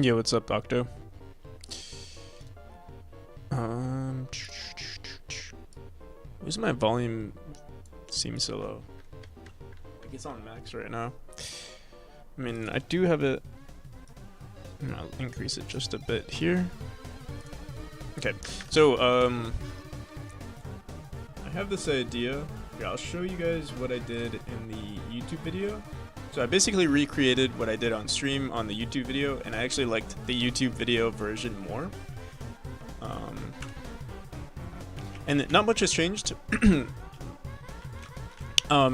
Yeah, what's up, Octo? Where's my volume? Seems so low. I think it's on max right now. I mean, I do have it. I'll increase it just a bit here. Okay, so I have this idea. Here, I'll show you guys what I did in the YouTube video. So I basically recreated what I did on stream on the YouTube video, and I actually liked the YouTube video version more. And not much has changed. And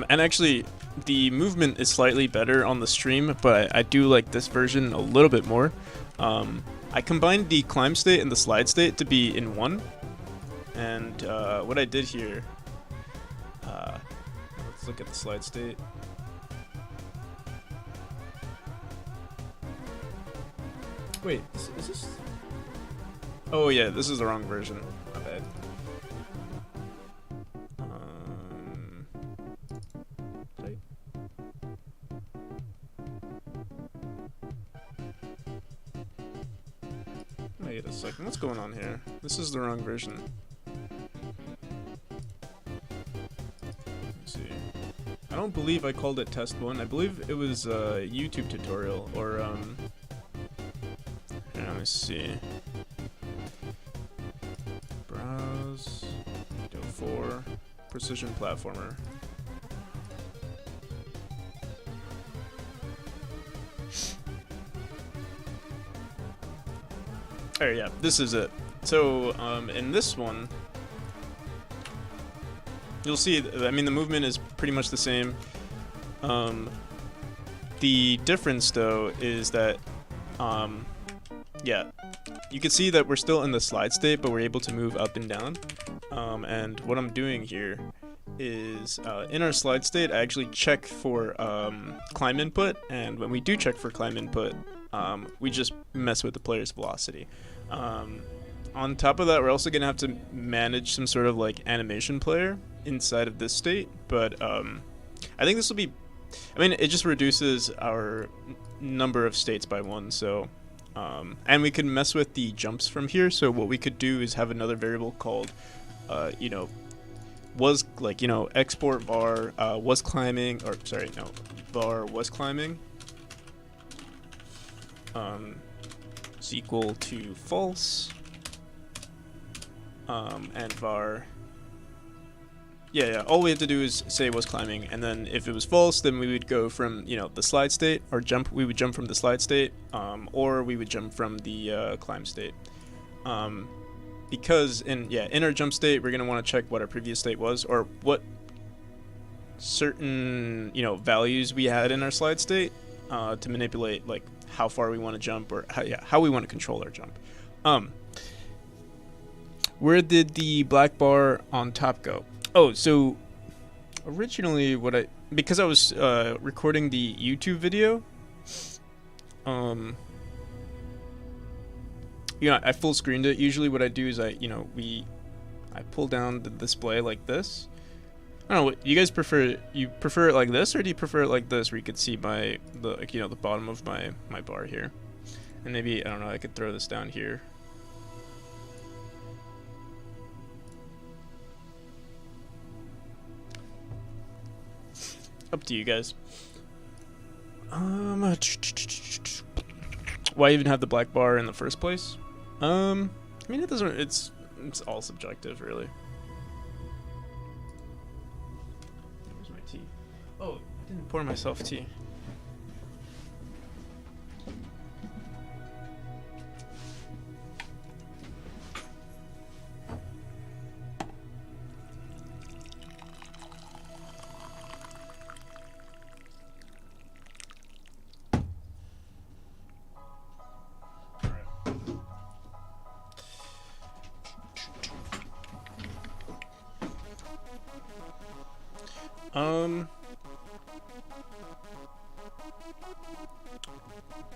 actually, the movement is slightly better on the stream, but I do like this version a little bit more. I combined the climb state and the slide state to be in one. And what I did here, let's look at the slide state. Wait, is this? Oh yeah, this is the wrong version. My bad. Wait a second, what's going on here? This is the wrong version. Let's see. I don't believe I called it test 1. I believe it was a YouTube tutorial, or here, let me see. Browse, go for precision platformer. Oh yeah, this is it. So in this one, you'll see, I mean, the movement is pretty much the same. The difference though is that, yeah, you can see that we're still in the slide state, but we're able to move up and down. And what I'm doing here is, in our slide state, I actually check for climb input, and when we do check for climb input, we just mess with the player's velocity. On top of that, we're also going to have to manage some sort of like animation player inside of this state, but I think this will be, I mean, it just reduces our number of states by 1, so and we can mess with the jumps from here. So what we could do is have another variable called you know, was, like, you know, export var was climbing, or sorry, no, var was climbing is equal to false, and var, yeah, all we have to do is say was climbing, and then if it was false, then we would go from, you know, the slide state, or we would jump from the slide state, or we would jump from the climb state. Because in our jump state, we're going to want to check what our previous state was, or what certain, you know, values we had in our slide state, to manipulate, like, how far we want to jump, or how we want to control our jump. Where did the black bar on top go? Oh, so originally because I was recording the YouTube video, you know, I full screened it. Usually what I do is I pull down the display like this. I don't know, what you guys prefer? You prefer it like this, or do you prefer it like this, where you could see the bottom of my bar here? And maybe, I don't know, I could throw this down here. Up to you guys. Why even have the black bar in the first place? I mean, it doesn't. It's all subjective, really. Where's my tea? Oh, I didn't pour myself tea.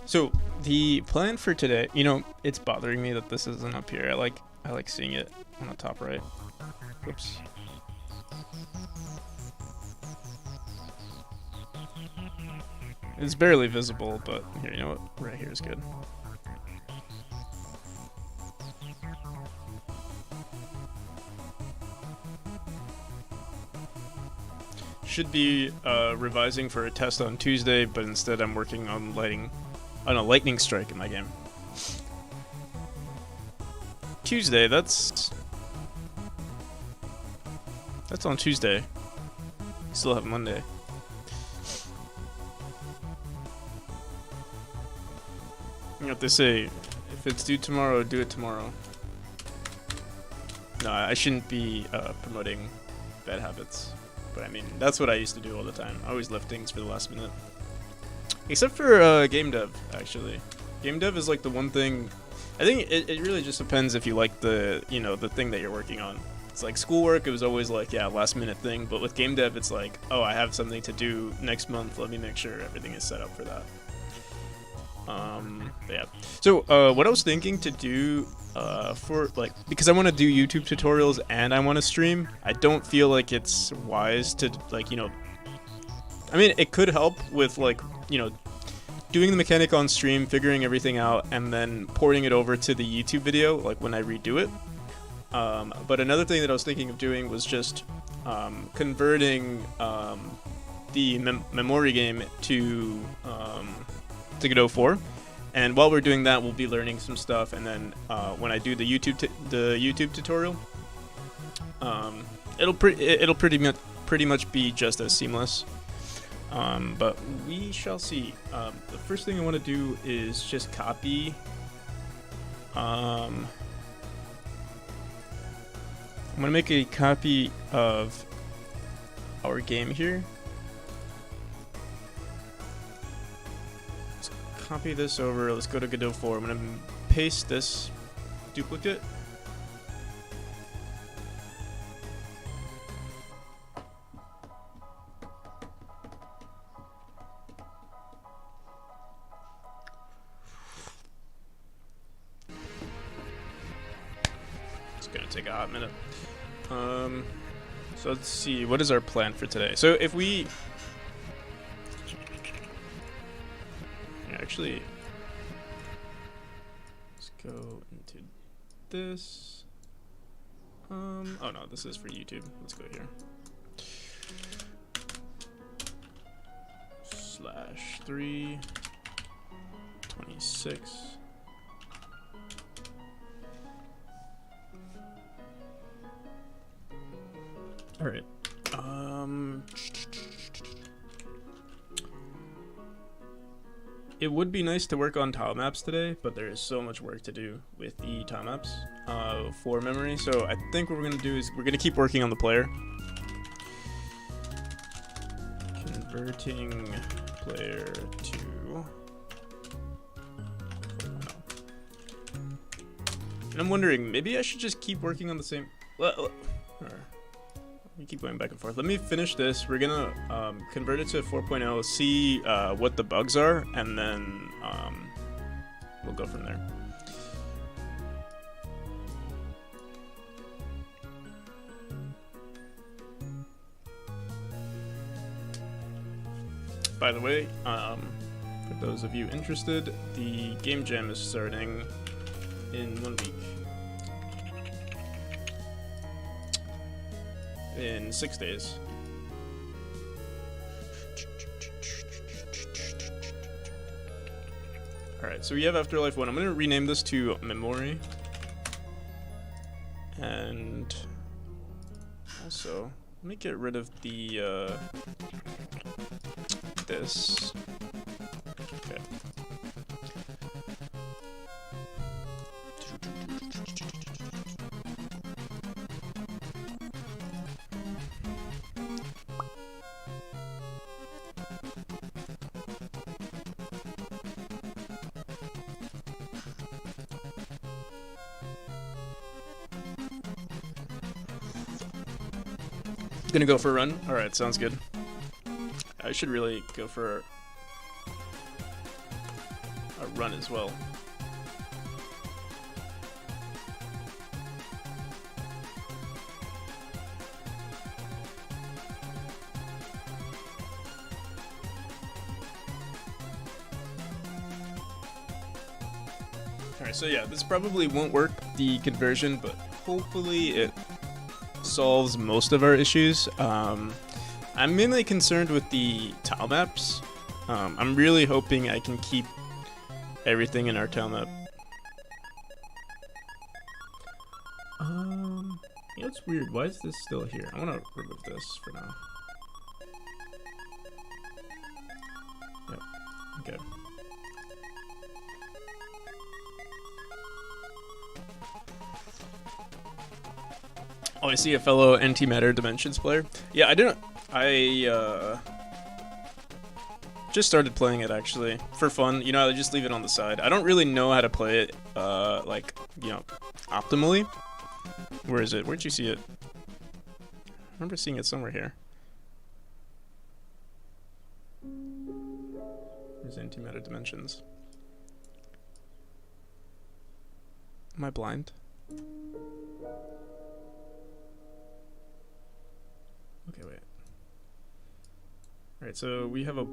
So the plan for today, you know, it's bothering me that this isn't up here. I like seeing it on the top right. Oops. It's barely visible, but here, you know what? Right here is good. should be revising for a test on Tuesday, but instead I'm working on a lightning strike in my game. Tuesday, that's on Tuesday. Still have Monday. You know what they say, if it's due tomorrow, do it tomorrow. No, I shouldn't be promoting bad habits. But I mean, that's what I used to do all the time. I always left things for the last minute. Except for game dev, actually. Game dev is like the one thing... I think it really just depends if you like the thing that you're working on. It's like schoolwork, it was always like, yeah, last minute thing. But with game dev, it's like, oh, I have something to do next month. Let me make sure everything is set up for that. Yeah. So, what I was thinking to do, for, like, because I want to do YouTube tutorials and I want to stream, I don't feel like it's wise to, like, I mean, it could help with, like, doing the mechanic on stream, figuring everything out, and then porting it over to the YouTube video, like, when I redo it. But another thing that I was thinking of doing was just, converting, the memory game to Godot 4, and while we're doing that, we'll be learning some stuff. And then when I do the YouTube tutorial, it'll pretty much be just as seamless. But we shall see. The first thing I want to do is just copy. I'm gonna make a copy of our game here. Copy this over. Let's go to Godot 4. I'm going to paste this duplicate. It's going to take a hot minute. So let's see. What is our plan for today? So if we... Actually, let's go into this. Oh no, this is for YouTube. Let's go here. /3 26. All right. It would be nice to work on tile maps today, but there is so much work to do with the tile maps for memory. So I think what we're going to do is we're going to keep working on the player. Converting player to... And I'm wondering, maybe I should just keep working on the same... We keep going back and forth. Let me finish this. We're gonna convert it to 4.0, see what the bugs are, and then we'll go from there. By the way, for those of you interested, the game jam is starting in 1 week. In 6 days. Alright, so we have Afterlife 1. I'm going to rename this to Memory. And also, let me get rid of the this. Okay. Gonna go for a run? Alright, sounds good. I should really go for a run as well. Alright, so yeah, this probably won't work, the conversion, but hopefully it solves most of our issues. I'm mainly concerned with the tile maps. I'm really hoping I can keep everything in our tile map. You know, it's weird. Why is this still here? I want to remove this for now. Yep. Okay. Oh, I see a fellow Antimatter Dimensions player. Yeah, I just started playing it actually for fun. You know, I just leave it on the side. I don't really know how to play it, like, you know, optimally. Where is it? Where'd you see it? I remember seeing it somewhere here. There's Antimatter Dimensions. Am I blind? Okay, wait. Alright, so we have a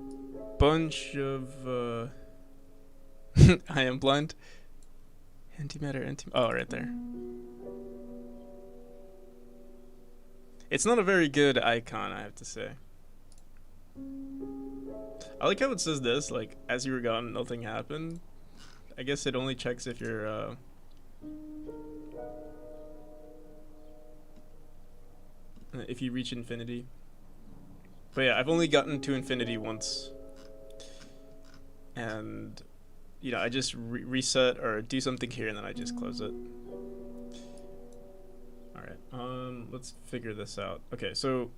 bunch of, I am blind. Oh, right there. It's not a very good icon, I have to say. I like how it says this, like, as you were gone, nothing happened. I guess it only checks if you're, if you reach infinity. But yeah, I've only gotten to infinity once. And, you know, I just reset or do something here and then I just close it. Alright, let's figure this out. Okay, so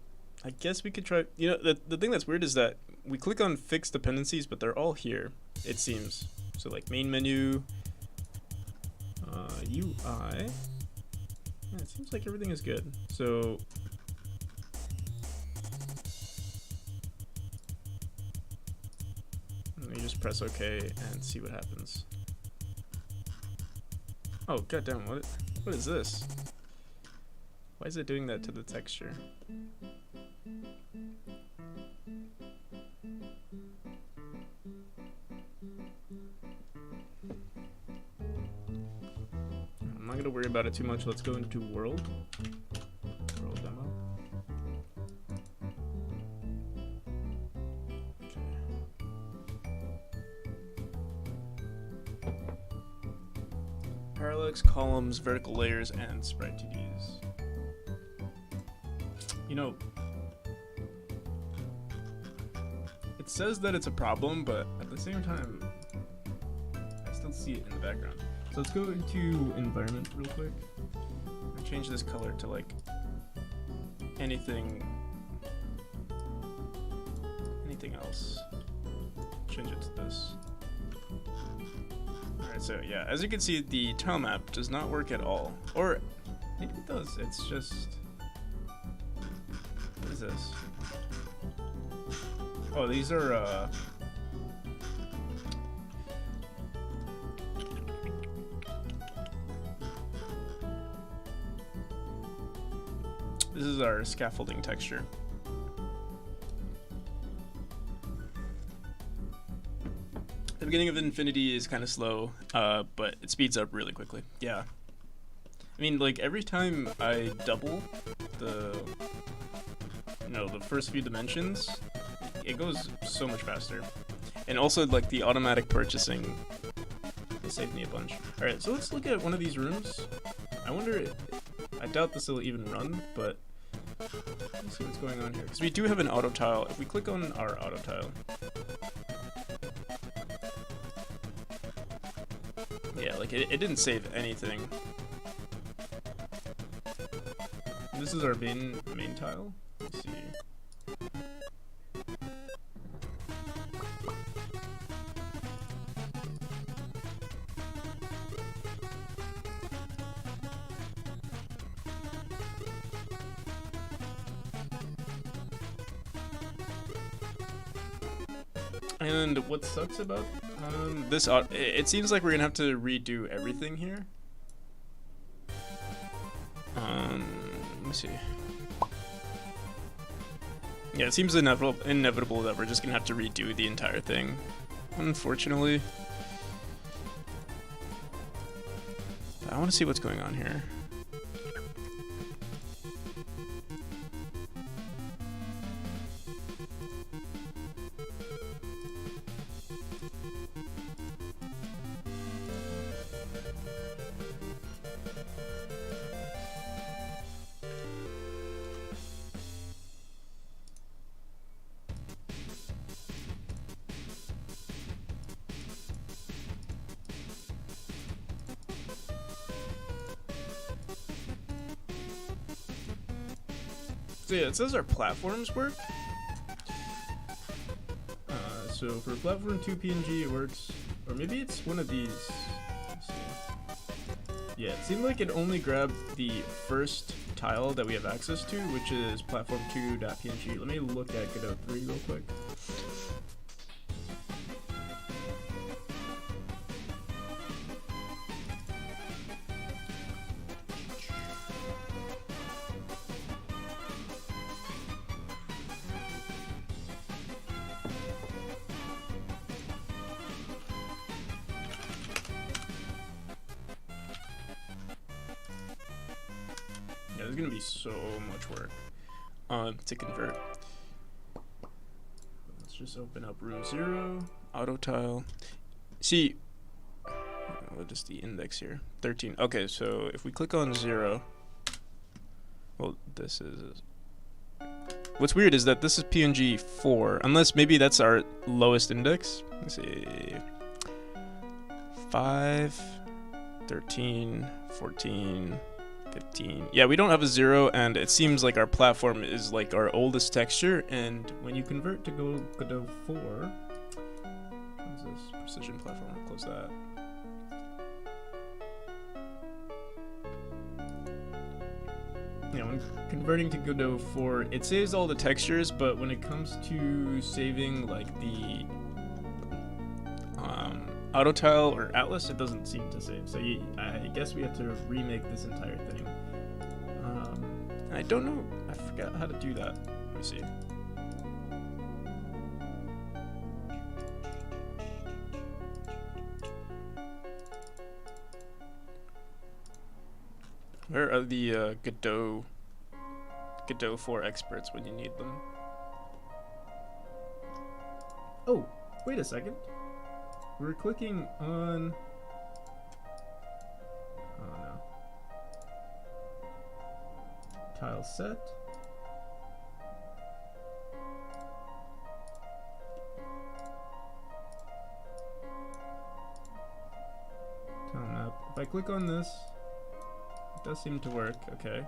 I guess we could try, you know, the thing that's weird is that we click on fixed dependencies, but they're all here, it seems. So like main menu, UI, yeah, it seems like everything is good. So let me just press OK and see what happens. Oh, goddamn, what is this? Why is it doing that to the texture? I'm not gonna worry about it too much. Let's go into world demo. Parallax, columns, vertical layers, and sprite TDs. You know, it says that it's a problem, but at the same time, I still see it in the background. So let's go into environment real quick and change this color to like anything else. Change it to this. Alright, so yeah, as you can see, the tile map does not work at all. Or maybe it does, it's just... What is this? Oh, these are, this is our scaffolding texture. The beginning of Infinity is kind of slow, but it speeds up really quickly. Yeah. I mean, like, every time I double the, you know, the first few dimensions, it goes so much faster. And also, like, the automatic purchasing, it saved me a bunch. Alright, so let's look at one of these rooms. I wonder, I doubt this will even run, but let's see what's going on here. Because we do have an auto tile. If we click on our auto tile, yeah, like it didn't save anything. This is our main tile. Let's see. And what sucks about this, it seems like we're gonna have to redo everything here. Let me see. Yeah, it seems inevitable that we're just gonna have to redo the entire thing, unfortunately. But I want to see what's going on here. So yeah, it says our platforms work. So for platform 2 PNG it works, or maybe it's one of these. Let's see. Yeah, it seemed like it only grabbed the first tile that we have access to, which is platform 2.png. Let me look at Godot 3 real quick. There's gonna be so much work to convert. Let's just open up room 0, auto tile. See, what is the index here? 13. Okay, so if we click on 0, well, this is. What's weird is that this is PNG 4, unless maybe that's our lowest index. Let's see. 5, 13, 14. 15. Yeah, we don't have a 0, and it seems like our platform is like our oldest texture, and when you convert to Godot 4, what is this? Precision platform, I'll close that. Yeah, when converting to Godot 4, it saves all the textures, but when it comes to saving like the auto tile or atlas, it doesn't seem to save. So I guess we have to remake this entire thing. I don't know. I forgot how to do that. Let me see. Where are the Godot 4 experts when you need them? Oh, wait a second. We're clicking on. Oh no. Tile set. Tile map. If I click on this, it does seem to work. Okay.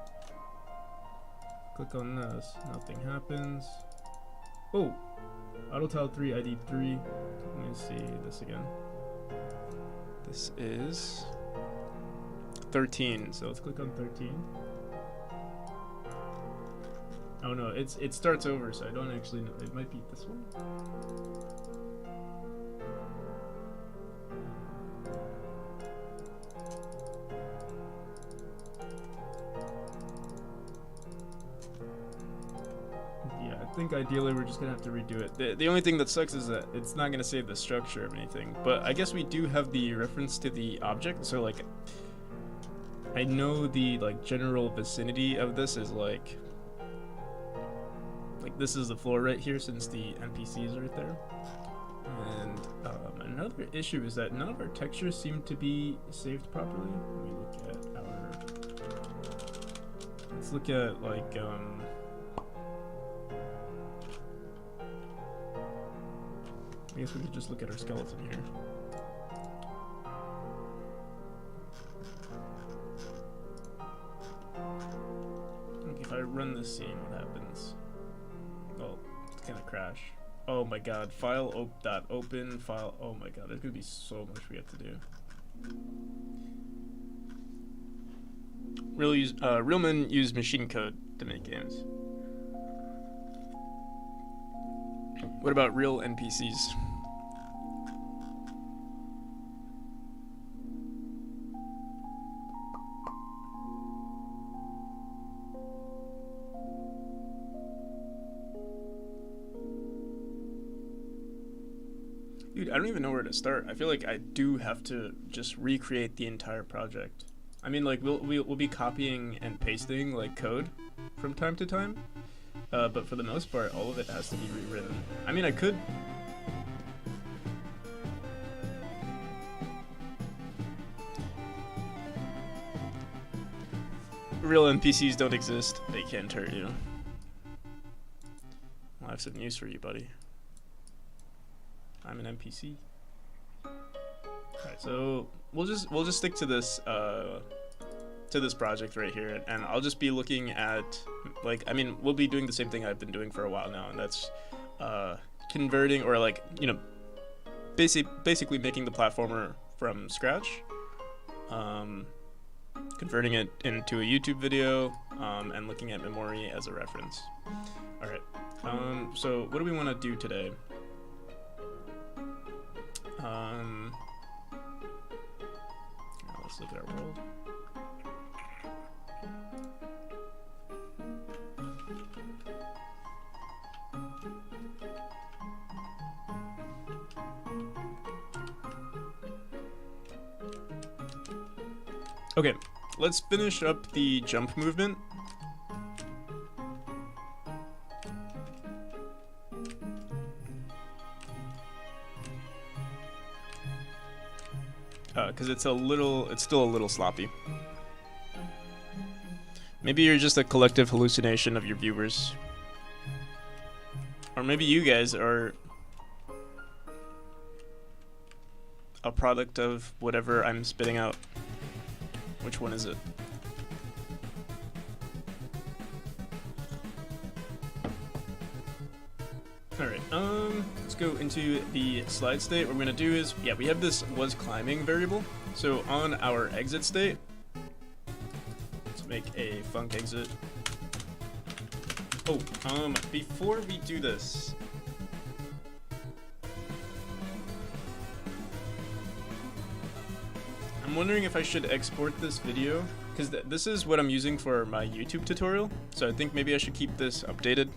Click on this, nothing happens. Oh! Auto tile 3, ID 3. Let me see this again. This is 13, so let's click on 13. Oh no, it starts over, so I don't actually know. It might be this one. I think ideally we're just gonna have to redo it. The only thing that sucks is that it's not gonna save the structure of anything, but I guess we do have the reference to the object, so like I know the like general vicinity of this is like this is the floor right here, since the NPC is right there. And another issue is that none of our textures seem to be saved properly. Let me look at our. Let's look at like I guess we could just look at our skeleton here. Okay, if I run this scene, what happens? Oh, it's gonna crash. Oh my god, file open file. Oh my god, there's gonna be so much we have to do. Real men use machine code to make games. What about real NPCs? Dude, I don't even know where to start. I feel like I do have to just recreate the entire project. I mean, like we'll be copying and pasting like code from time to time. But for the most part, all of it has to be rewritten. I mean, I could. Real NPCs don't exist. They can't hurt you. Well, I have some news for you, buddy. I'm an NPC. Alright, so we'll just stick to this to this project right here, and I'll just be looking at, like, I mean, we'll be doing the same thing I've been doing for a while now, and that's converting, or like, you know, basically making the platformer from scratch, converting it into a YouTube video, and looking at memory as a reference. All right. So what do we want to do today? Let's look at our world. Okay, let's finish up the jump movement. Because it's still a little sloppy. Maybe you're just a collective hallucination of your viewers. Or maybe you guys are a product of whatever I'm spitting out. Which one is it? Alright, let's go into the slide state. What we're gonna do is, yeah, we have this was climbing variable. So on our exit state, let's make a func exit. Oh, before we do this, I'm wondering if I should export this video, because this is what I'm using for my YouTube tutorial. So I think maybe I should keep this updated.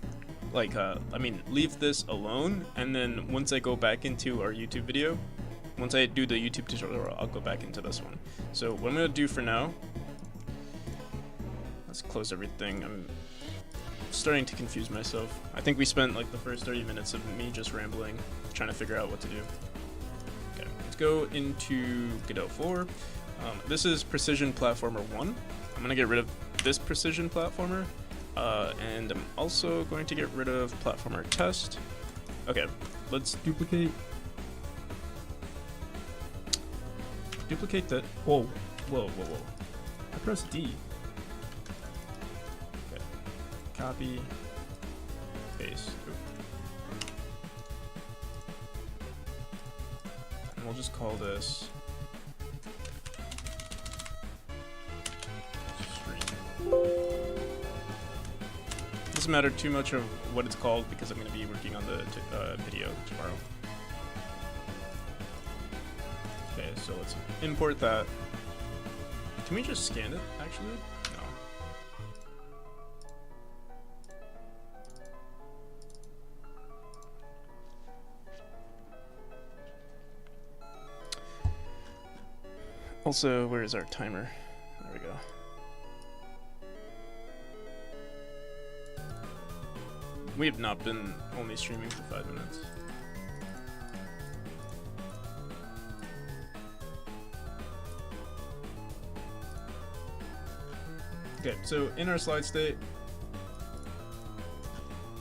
Like, I mean, leave this alone, and then once I go back into our YouTube video, once I do the YouTube tutorial, I'll go back into this one. So what I'm gonna do for now, let's close everything. I'm starting to confuse myself. I think we spent like the first 30 minutes of me just rambling, trying to figure out what to do. Okay, let's go into Godot 4. This is Precision Platformer 1. I'm gonna get rid of this Precision Platformer. And I'm also going to get rid of Platformer Test. Okay, let's duplicate that. Whoa. I pressed D. Okay, copy, paste. And we'll just call this stream. Doesn't matter too much of what it's called because I'm going to be working on the video tomorrow. Okay, so let's import that. Can we just scan it, actually? No. Also, where is our timer? There we go. We have not been only streaming for 5 minutes. Okay, so in our slide state,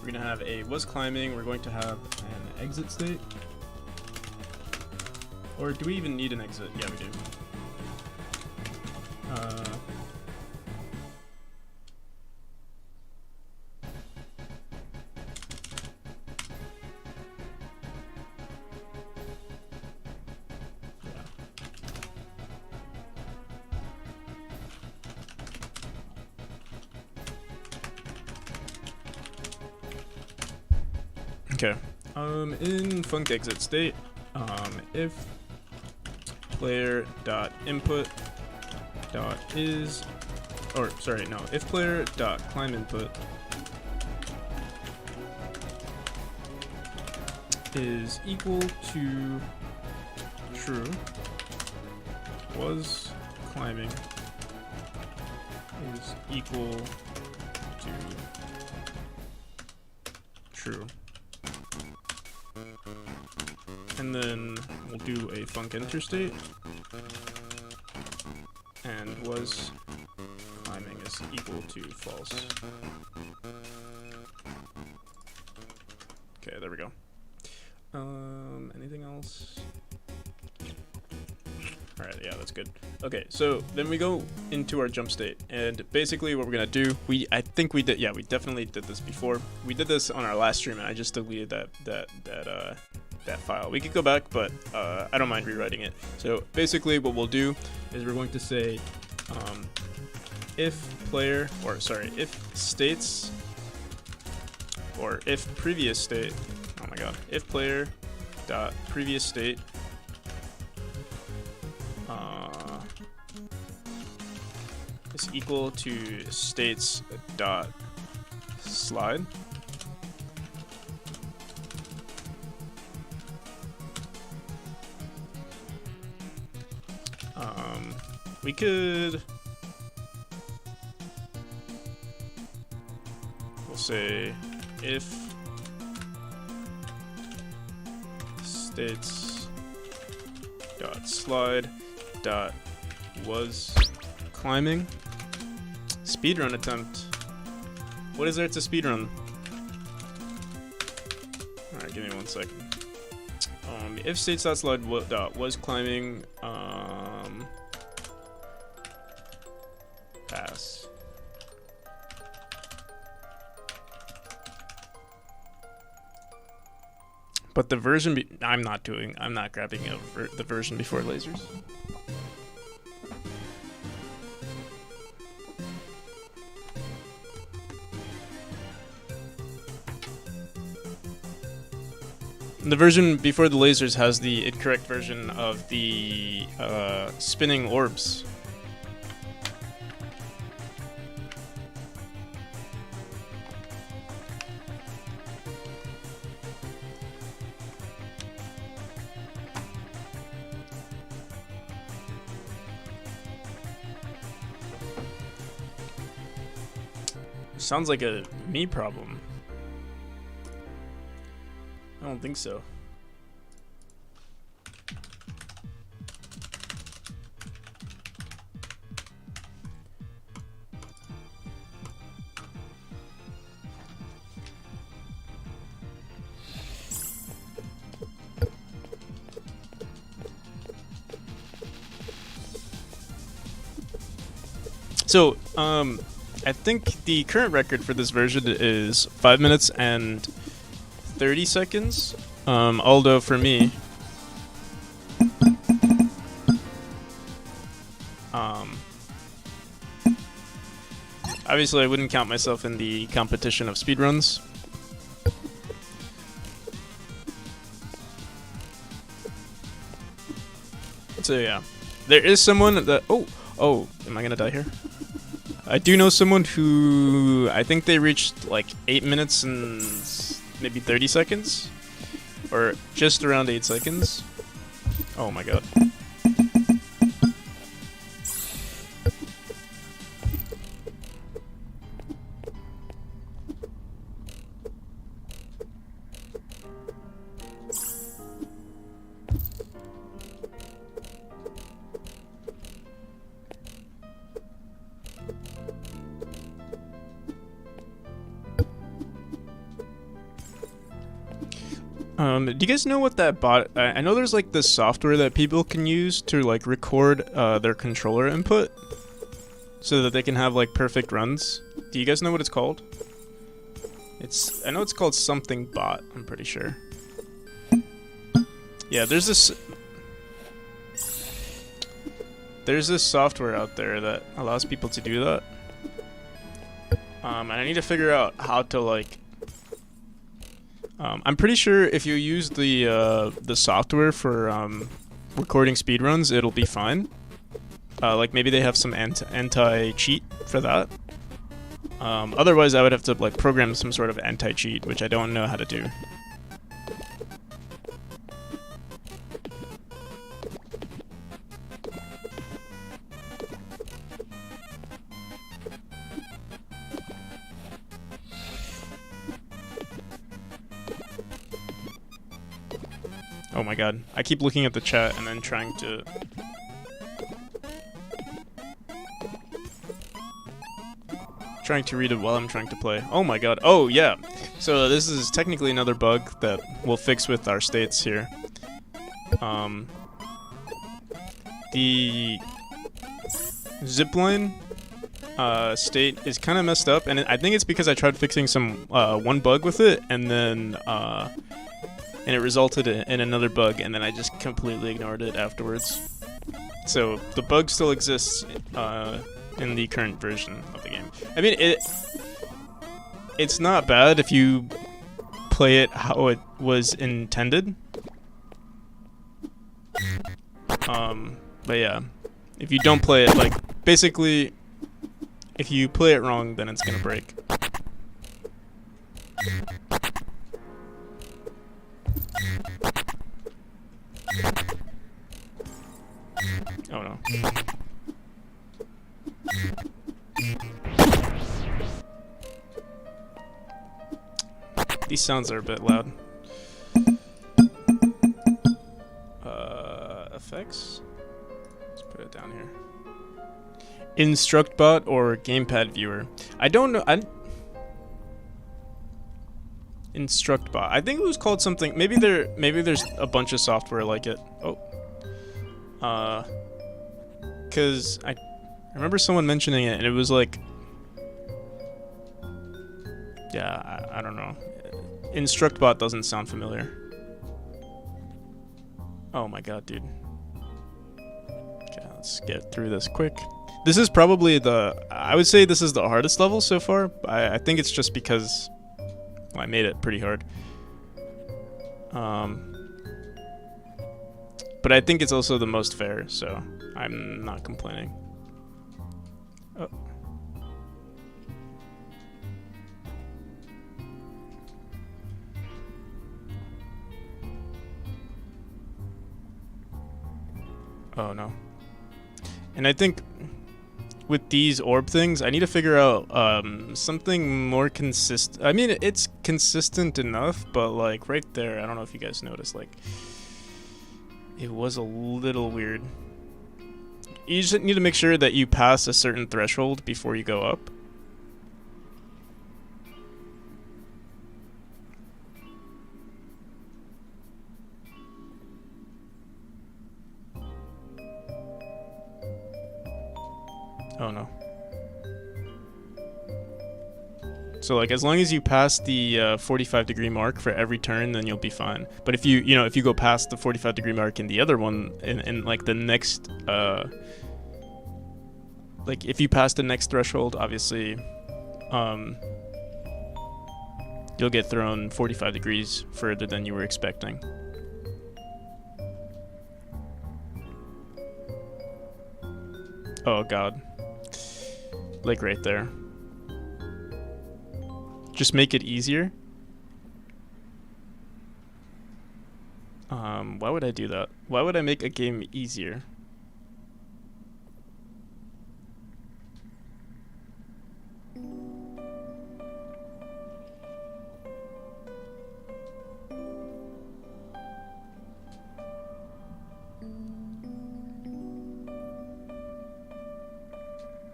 we're gonna have a was climbing, we're going to have an exit state. Or do we even need an exit? Yeah, we do. Okay. In func exit state, if player dot input dot is, or sorry, no, if player dot climb input is equal to true, was climbing is equal to true. And then we'll do a func enter state, and was climbing is equal to false. Okay, there we go. Anything else? Alright, yeah, that's good. Okay, so then we go into our jump state, and basically what we're gonna do, I think we did, yeah, we definitely did this before. We did this on our last stream, and I just deleted that file. We could go back, but I don't mind rewriting it. So basically what we'll do is we're going to say if states, or if previous state, oh my god, if player dot previous state is equal to states dot slide. We could, we'll say if states dot slide dot was climbing. Speedrun attempt. What is there to speedrun? Alright, give me 1 second. If states dot slide was climbing, pass. But the version I'm not grabbing the version before lasers. The version before the lasers has the incorrect version of the spinning orbs. Sounds like a me problem. I don't think so. So, I think the current record for this version is 5 minutes and 30 seconds. Although for me, obviously I wouldn't count myself in the competition of speedruns. So yeah, there is someone that, oh, am I gonna die here? I do know someone who, I think they reached like 8 minutes and maybe 30 seconds, or just around 8 seconds. Oh my god. Do you guys know what that bot? I know there's like this software that people can use to like record their controller input, so that they can have like perfect runs. Do you guys know what it's called? I know it's called something bot. I'm pretty sure. Yeah, there's this software out there that allows people to do that. And I need to figure out how to like. I'm pretty sure if you use the software for recording speedruns, it'll be fine. Like maybe they have some anti-cheat for that. Otherwise, I would have to like program some sort of anti-cheat, which I don't know how to do. Oh my god. I keep looking at the chat and then trying to... read it while I'm trying to play. Oh my god. Oh yeah. So this is technically another bug that we'll fix with our states here. the zipline state is kind of messed up, and I think it's because I tried fixing some one bug with it, and then and it resulted in another bug, and then I just completely ignored it afterwards. So the bug still exists in the current version of the game. I mean, it's not bad if you play it how it was intended. But yeah, if you don't play it, like, basically, if you play it wrong, then it's gonna break. Oh no. These sounds are a bit loud. Effects? Let's put it down here. InstructBot or Gamepad Viewer. I don't know. InstructBot. I think it was called something. Maybe there's a bunch of software like it. Oh. Cause I remember someone mentioning it, and it was like, yeah, I don't know. InstructBot doesn't sound familiar. Oh my god, dude. Okay, let's get through this quick. This is probably I would say this is the hardest level so far. I think it's just because, well, I made it pretty hard. But I think it's also the most fair, so I'm not complaining. Oh. Oh no. And I think with these orb things, I need to figure out something more consistent. I mean, it's consistent enough, but like right there, I don't know if you guys noticed, like, it was a little weird. You just need to make sure that you pass a certain threshold before you go up. Oh no. So like, as long as you pass the 45-degree mark for every turn, then you'll be fine. But if you if you go past the 45-degree mark in the other one, in like the next like if you pass the next threshold, obviously you'll get thrown 45 degrees further than you were expecting. Oh god. Like right there. Just make it easier. Why would I do that? Why would I make a game easier?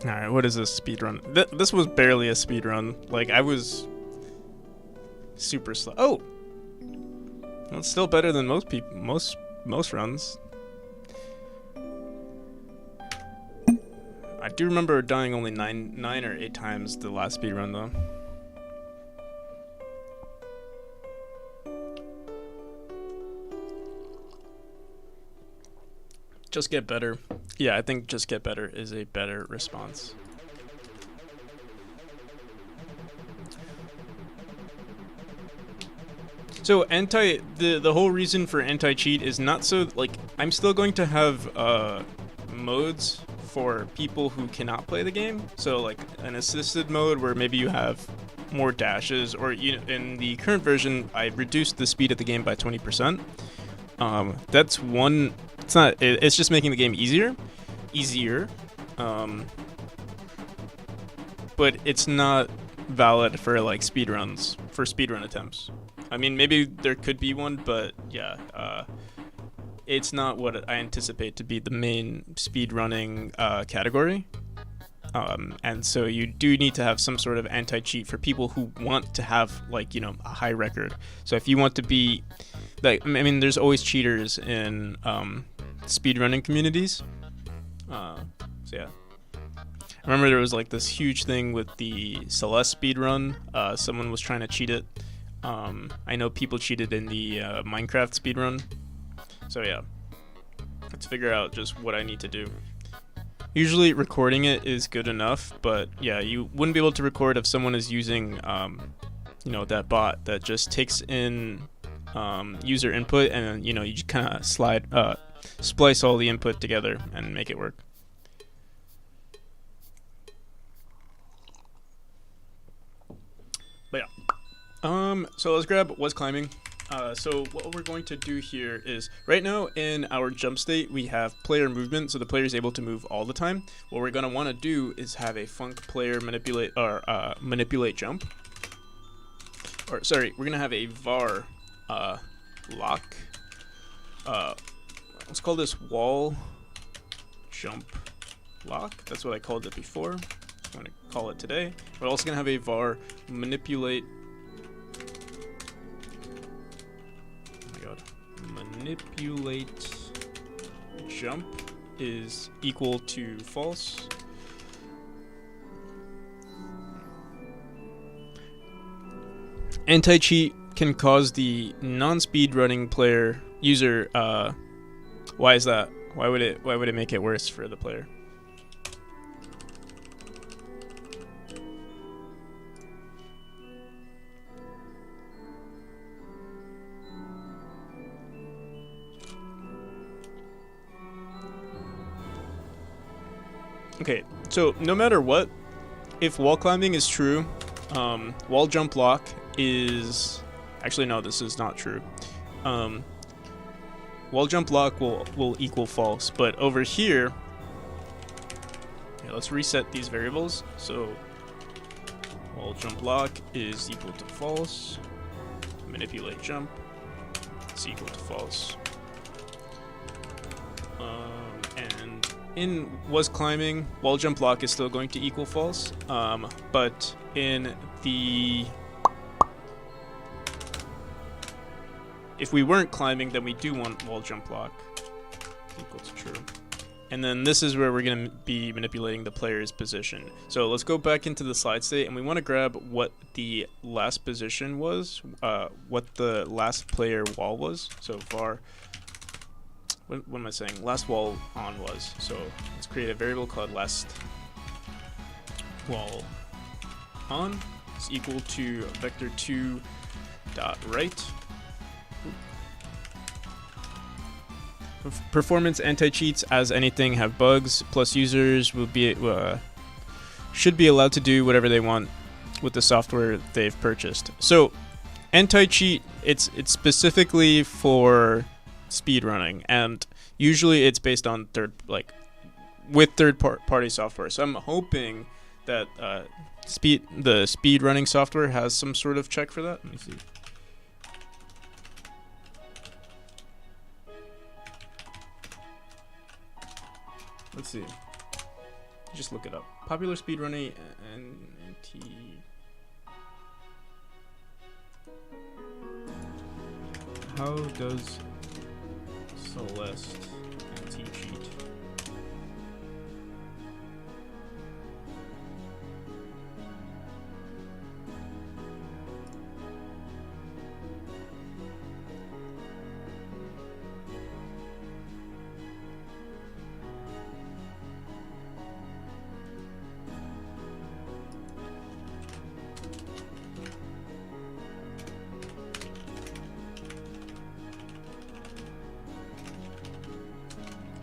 Alright, what is this speedrun? This was barely a speedrun. Like, I was super slow. Oh! Well, it's still better than most runs. I do remember dying only nine or 8 times the last speedrun, though. Just get better. Yeah, I think just get better is a better response. So the whole reason for anti-cheat is not so, like, I'm still going to have modes for people who cannot play the game. So like an assisted mode where maybe you have more dashes, or in the current version I reduced the speed of the game by 20%. That's one. It's just making the game easier, but it's not valid for like speedrun attempts. I mean, maybe there could be one, but yeah, it's not what I anticipate to be the main speedrunning category. And so you do need to have some sort of anti-cheat for people who want to have, like, a high record. So if you want to be, like, I mean, there's always cheaters in speedrunning communities. So yeah. I remember there was like this huge thing with the Celeste speedrun. Someone was trying to cheat it. I know people cheated in the Minecraft speedrun. So yeah, let's figure out just what I need to do. Usually recording it is good enough, but yeah, you wouldn't be able to record if someone is using, that bot that just takes in user input and you just kind of splice all the input together and make it work. But yeah, so let's grab what's climbing. So what we're going to do here is, right now in our jump state, we have player movement, so the player is able to move all the time. What we're going to want to do is have a func player manipulate jump. Or sorry, we're going to have a var lock. Let's call this wall jump lock. That's what I called it before. I'm going to call it today. We're also going to have a var manipulate jump is equal to false. Anti-cheat can cause the non-speed running user. Why is that? Why would it make it worse for the player? Okay, so no matter what, if wall climbing is true, wall jump lock is... Actually, no, this is not true. Wall jump lock will equal false, but over here... let's reset these variables. So, wall jump lock is equal to false. Manipulate jump is equal to false. And in was climbing, wall jump lock is still going to equal false, but in the... If we weren't climbing, then we do want wall jump lock equals true. And then this is where we're going to be manipulating the player's position. So let's go back into the slide state, and we want to grab what the last position was, what the last player wall was. So var... What am I saying? Last wall on was. So let's create a variable called last wall on is equal to vector2 dot right. Performance anti-cheats as anything have bugs, plus users will be should be allowed to do whatever they want with the software they've purchased. So anti-cheat, it's specifically for speedrunning, and usually it's based on with third-party software. So I'm hoping that the speedrunning software has some sort of check for that. Let me see. Let's see. Just look it up. Popular speedrunning and how does Celeste anti-cheat?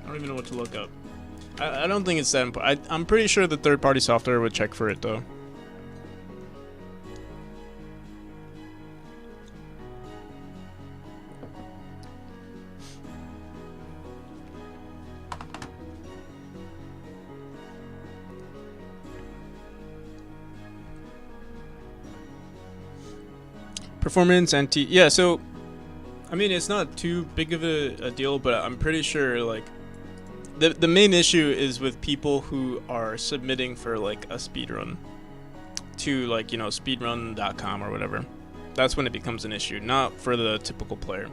I don't even know what to look up. I don't think it's that important. I'm pretty sure the third-party software would check for it, though. Performance anti... Yeah, so... I mean, it's not too big of a deal, but I'm pretty sure, like... The main issue is with people who are submitting for like a speedrun to like, speedrun.com or whatever. That's when it becomes an issue, not for the typical player.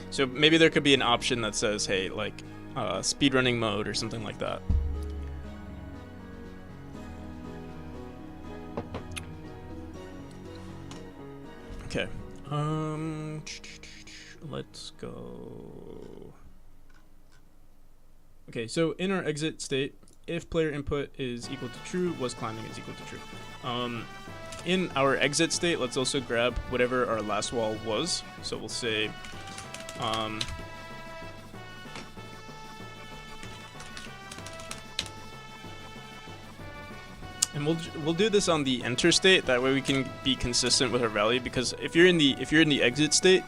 So maybe there could be an option that says, hey, like, speedrunning mode or something like that. Okay. Let's go. Okay, so in our exit state, if player input is equal to true, was climbing is equal to true. In our exit state, let's also grab whatever our last wall was. So we'll say, and we'll do this on the enter state. That way we can be consistent with our value. Because if you're in the exit state,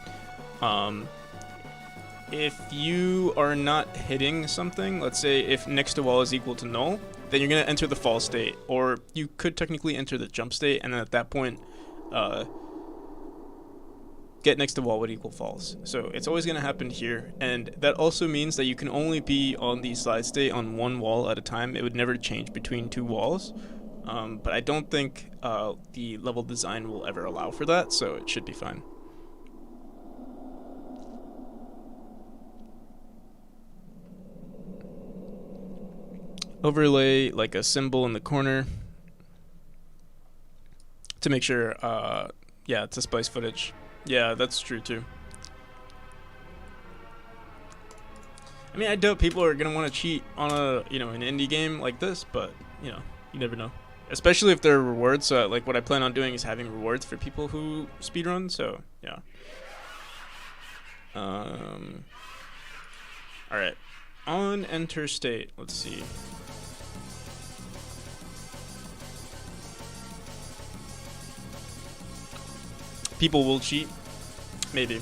if you are not hitting something, let's say if next to wall is equal to null, then you're gonna enter the false state, or you could technically enter the jump state, and then at that point, get next to wall would equal false. So it's always gonna happen here, and that also means that you can only be on the slide state on one wall at a time. It would never change between two walls, but I don't think the level design will ever allow for that, so it should be fine. Overlay like a symbol in the corner to make sure, yeah, to splice footage. Yeah, that's true too. I mean, I doubt people are gonna want to cheat on an indie game like this, but you never know. Especially if there are rewards. So like what I plan on doing is having rewards for people who speedrun. So yeah. All right. On enter state, let's see. People will cheat, maybe.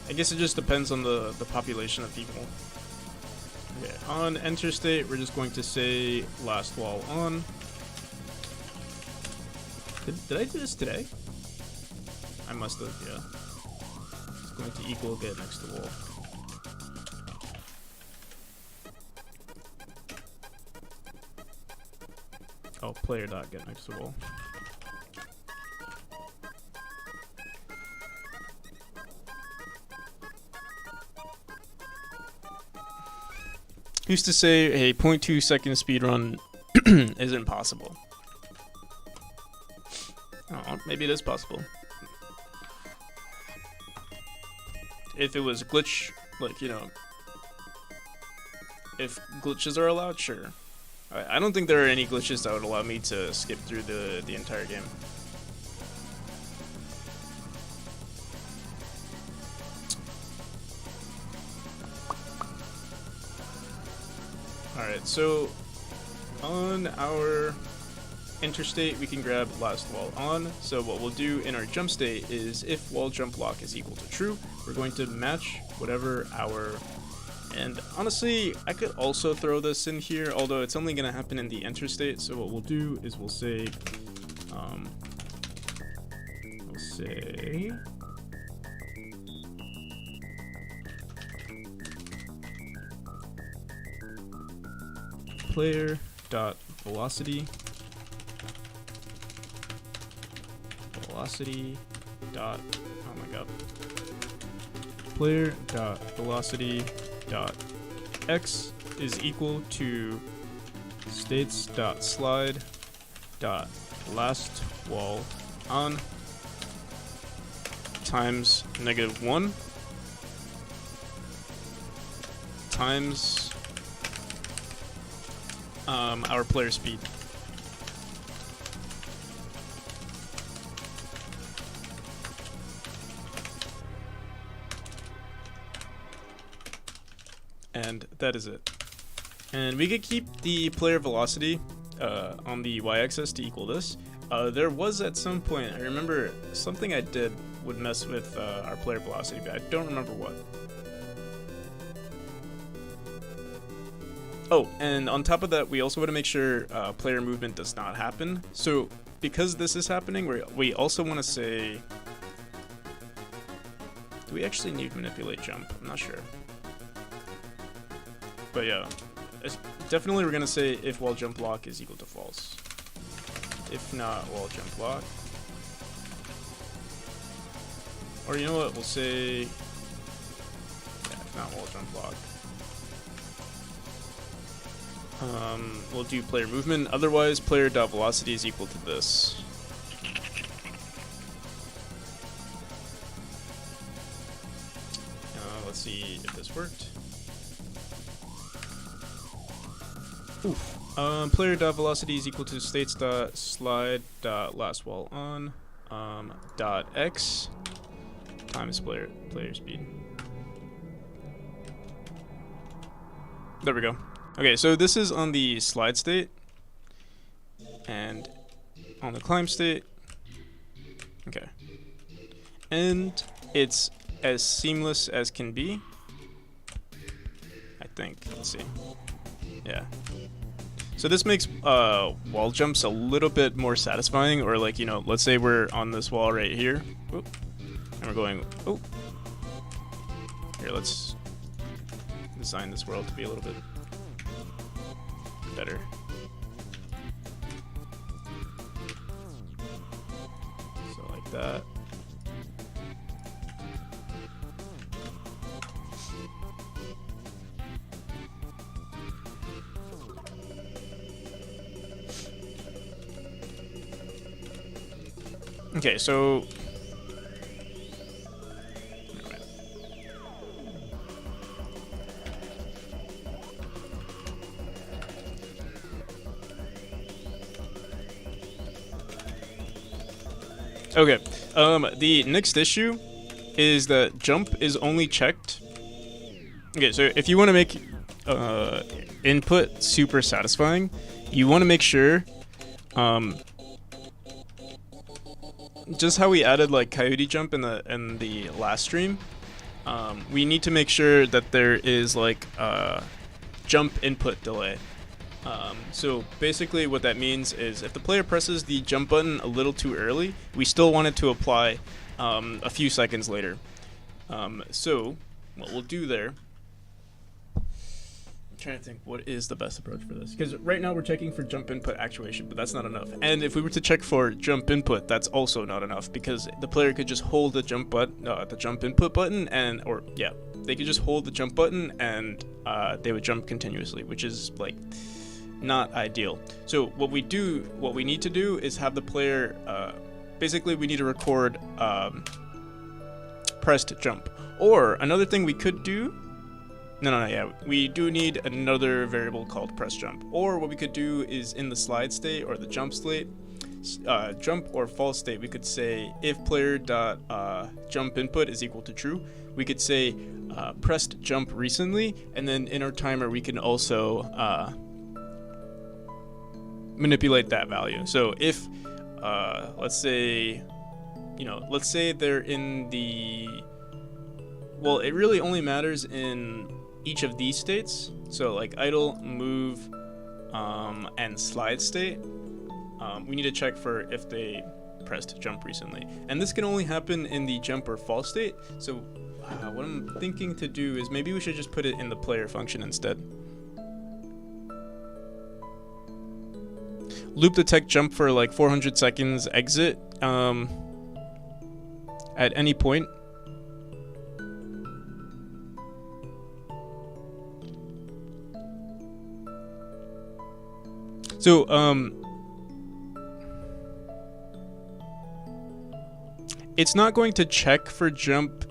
I guess it just depends on the population of people. Okay, on enter state, we're just going to say last wall on. Did I do this today? I must have, yeah. It's going to equal get next to wall. Oh, player dot get next to wall. Used to say a 0.2 second speedrun isn't possible. Oh, maybe it is possible. If it was glitch, like, if glitches are allowed, sure. I don't think there are any glitches that would allow me to skip through the entire game. Alright, so on our enter state, we can grab last wall on. So what we'll do in our jump state is if wall jump lock is equal to true, we're going to match whatever our... And honestly, I could also throw this in here, although it's only going to happen in the enter state. So what we'll do is we'll say... player dot velocity dot, oh my god, player dot velocity dot x is equal to states dot slide dot last wall on times -1 times our player speed. And that is it. And we could keep the player velocity on the y-axis to equal this. There was at some point, I remember something I did would mess with our player velocity, but I don't remember what. Oh, and on top of that, we also want to make sure player movement does not happen. So because this is happening, we also want to say... Do we actually need manipulate jump? I'm not sure. But yeah, definitely we're going to say if wall jump lock is equal to false. If not, wall jump lock. Or you know what, we'll say not wall jump block. We'll do player movement. Otherwise, player dot velocity is equal to this. Let's see if this worked. Oof. Player dot velocity is equal to states dot slide dot last wall on dot x times player speed. There we go. Okay, so this is on the slide state, and on the climb state. Okay, and it's as seamless as can be, I think. Let's see. Yeah. So this makes wall jumps a little bit more satisfying, or like, you know, let's say we're on this wall right here. Oop, and we're going, oh. Here, let's design this world to be a little bit better. So like that. Okay, so okay, the next issue is that jump is only checked. Okay, so if you want to make input super satisfying, you want to make sure, just how we added like coyote jump in the last stream, we need to make sure that there is like jump input delay. So basically what that means is if the player presses the jump button a little too early, we still want it to apply a few seconds later. So what we'll do there, I'm trying to think what is the best approach for this, because right now we're checking for jump input actuation, but that's not enough. And if we were to check for jump input, that's also not enough, because the player could just hold the jump input button, and they could just hold the jump button and they would jump continuously, which is like not ideal. So what we need to do is have the player, basically we need to record pressed jump. Or another thing we could do, we do need another variable called press jump. Or what we could do is in the slide state or the jump state, jump or false state, we could say if player dot jump input is equal to true, we could say pressed jump recently, and then in our timer we can also manipulate that value. So if let's say they're in the, well, it really only matters in each of these states. So like idle, move, and slide state, we need to check for if they pressed jump recently. And this can only happen in the jump or false state. So what I'm thinking to do is maybe we should just put it in the player function instead. Loop detect jump for like 400 seconds, exit at any point. So it's not going to check for jump.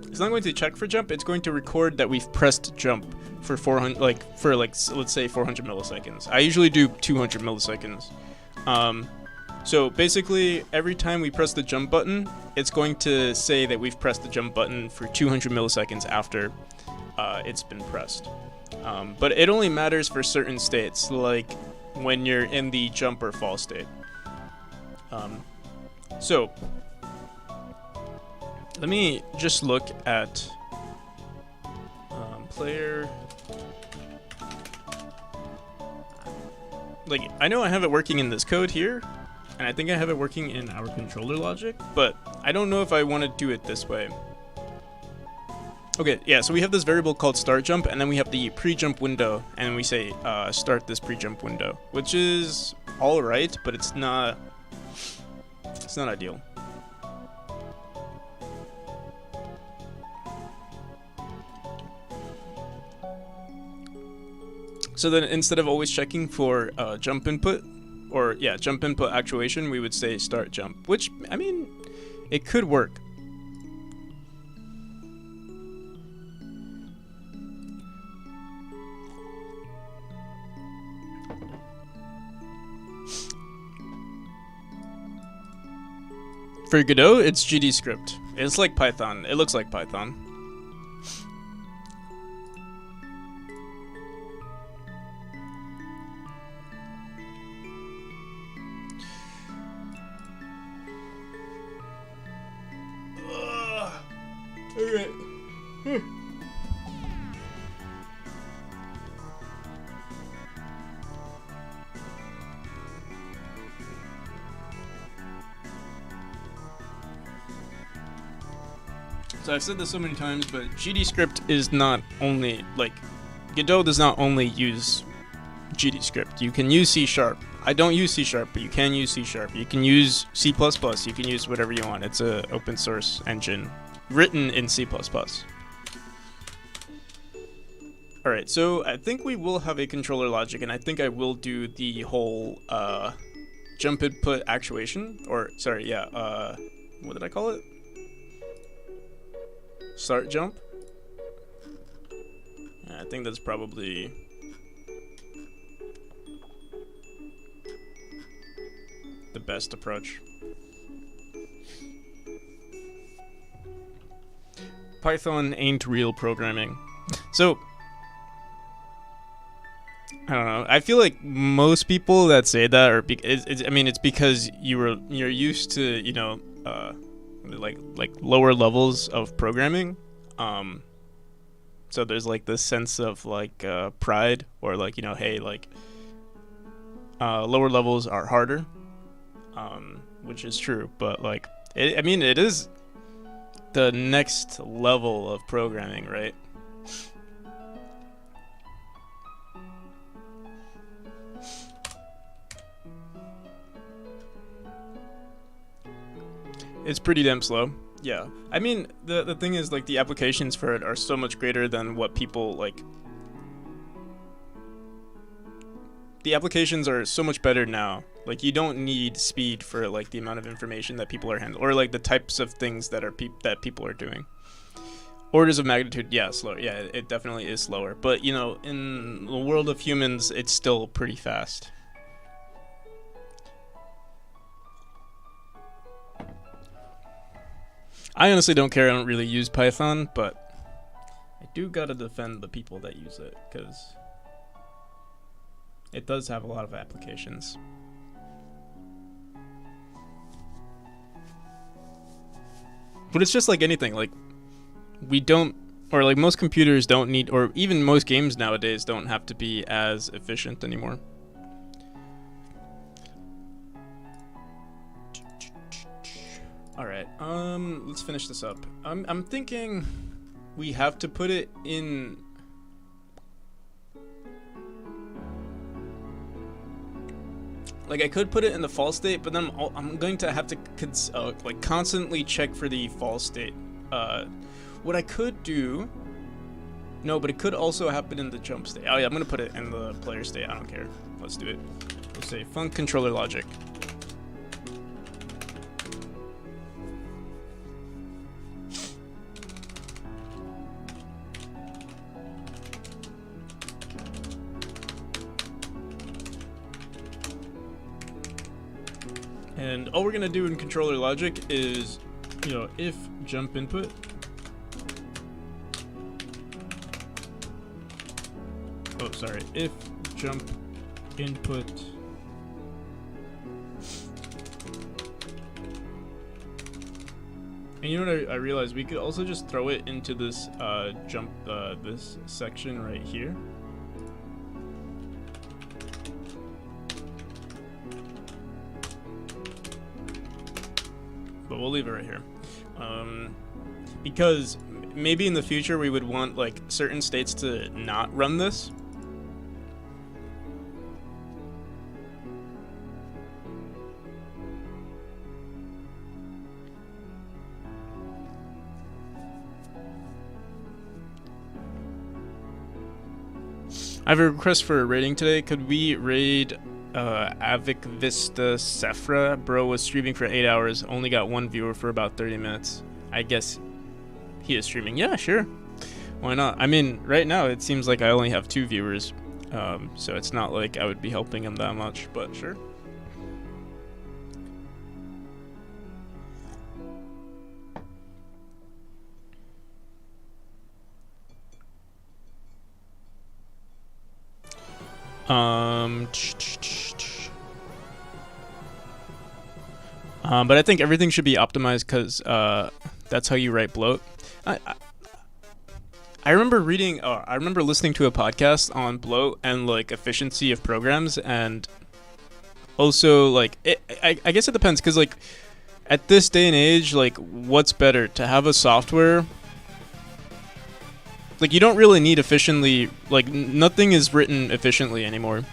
It's not going to check for jump. It's going to record that we've pressed jump for 400, let's say 400 milliseconds. I usually do 200 milliseconds. So basically, every time we press the jump button, it's going to say that we've pressed the jump button for 200 milliseconds after it's been pressed. But it only matters for certain states, like when you're in the jump or fall state. So let me just look at player. Like, I know I have it working in this code here, and I think I have it working in our controller logic, but I don't know if I want to do it this way. Okay, yeah, so we have this variable called start jump, and then we have the pre-jump window, and we say start this pre-jump window, which is all right, but it's not ideal. So then instead of always checking for jump input, or yeah, jump input actuation, we would say start jump, which, I mean, it could work. For Godot, it's GD script. It's like Python. It looks like Python. Alright. So I've said this so many times, but GD script is not only, like, Godot does not only use GD script. You can use C#. I don't use C#, but you can use C#. You can use C++. You can use whatever you want. It's a open source engine written in C++. Alright, so I think we will have a controller logic, and I think I will do the whole jump input actuation, or sorry, yeah, what did I call it? Start jump? I think that's probably the best approach. Python ain't real programming. So, I don't know. I feel like most people that say that are, I mean, it's because you're used to, you know, like lower levels of programming. So there's like this sense of like pride, or like, you know, hey, like lower levels are harder, which is true. But like, I mean, it is the next level of programming, right? It's pretty damn slow. Yeah. I mean, the thing is, like, the applications for it are so much greater than what people, like... The applications are so much better now. Like, you don't need speed for, like, the amount of information that people are handling, or, like, the types of things that that people are doing. Orders of magnitude, yeah, slower. Yeah, it definitely is slower. But, you know, in the world of humans, it's still pretty fast. I honestly don't care. I don't really use Python, but I do gotta defend the people that use it, because it does have a lot of applications. But it's just like anything. Like, we don't, or like most computers don't need, or even most games nowadays don't have to be as efficient anymore. Alright, let's finish this up. I'm thinking we have to put it in... Like, I could put it in the false state, but then I'm going to have to like constantly check for the false state. What I could do... No, but it could also happen in the jump state. Oh yeah, I'm going to put it in the player state. I don't care. Let's do it. We'll say func controller logic. And all we're gonna do in controller logic is, you know, if jump input, oh sorry, if jump input and you know what I realized, we could also just throw it into this jump this section right here. But we'll leave it right here, because maybe in the future we would want like certain states to not run this. I have a request for a rating today. Could we raid Avic Vista Sephra? Bro was streaming for 8 hours, only got 1 viewer for about 30 minutes. I guess he is streaming. Yeah, sure. Why not? I mean, right now it seems like I only have 2 viewers, so it's not like I would be helping him that much, but sure. But I think everything should be optimized because that's how you write bloat. I remember reading, I remember listening to a podcast on bloat and like efficiency of programs, and also like I guess it depends because like at this day and age, like what's better, to have a software? Like you don't really need efficiently, like nothing is written efficiently anymore.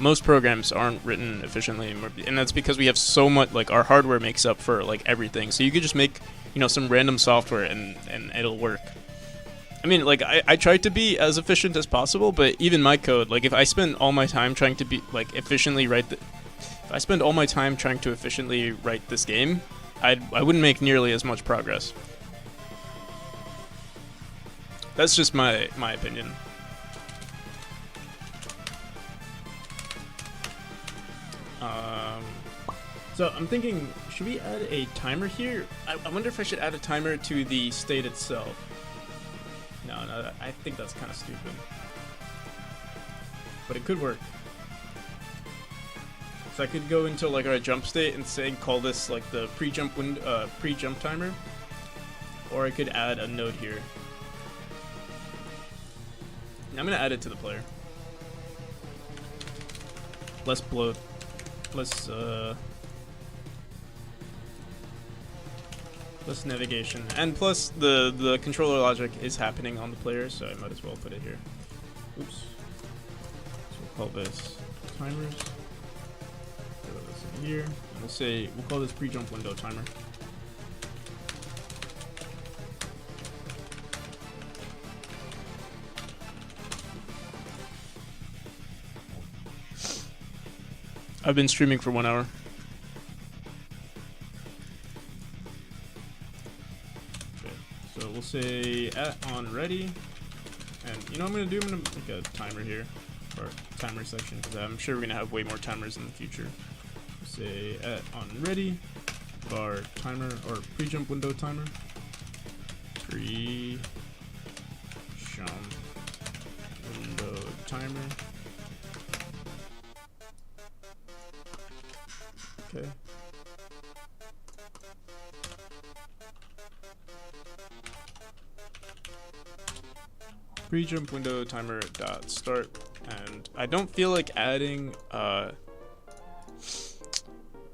Most programs aren't written efficiently anymore, and that's because we have so much, like our hardware makes up for like everything. So you could just make, some random software and it'll work. I mean, like I try to be as efficient as possible, but even my code, like if I spend all my time trying to be like efficiently if I spend all my time trying to efficiently write this game, I wouldn't make nearly as much progress. That's just my opinion. So I'm thinking, should we add a timer here? I wonder if I should add a timer to the state itself. No, I think that's kind of stupid. But it could work. So I could go into like our jump state and call this like the pre-jump timer, or I could add a node here. I'm gonna add it to the player. Less bloat. Less navigation. And plus the controller logic is happening on the player, so I might as well put it here. Oops. So we'll call this timers. Put this in here. And we'll call this pre-jump window timer. I've been streaming for 1 hour. Okay, so we'll say @on ready, and you know what I'm gonna do? I'm gonna make a timer here, or timer section, because I'm sure we're gonna have way more timers in the future. Say @on ready, var timer or pre-jump window timer. Pre-jump window timer. Okay. Pre-jump window timer dot start, and I don't feel like adding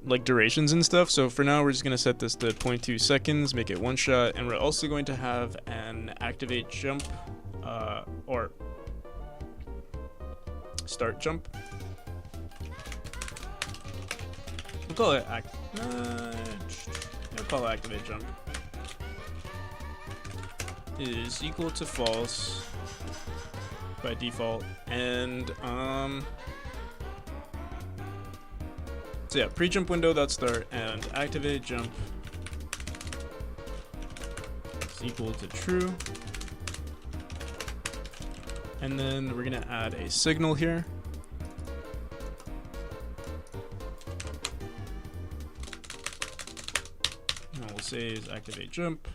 like durations and stuff, so for now we're just gonna set this to 0.2 seconds, make it 1 shot, and we're also going to have an activate jump or start jump. We'll call it activate jump is equal to false by default, and so yeah, pre-jump window dot start and activate jump is equal to true, and then we're gonna add a signal here. Say is activate jump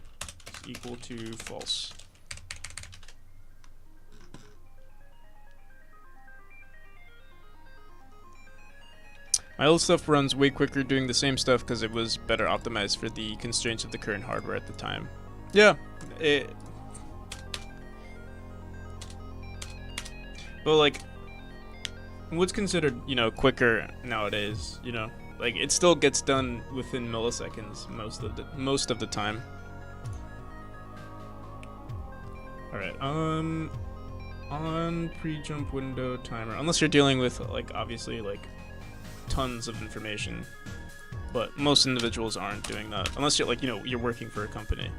is equal to false. My old stuff runs way quicker doing the same stuff because it was better optimized for the constraints of the current hardware at the time. Yeah, but like, what's considered, quicker nowadays, Like it still gets done within milliseconds most of the time. All right, on pre-jump window timer, unless you're dealing with like obviously like tons of information, but most individuals aren't doing that unless you're like you're working for a company.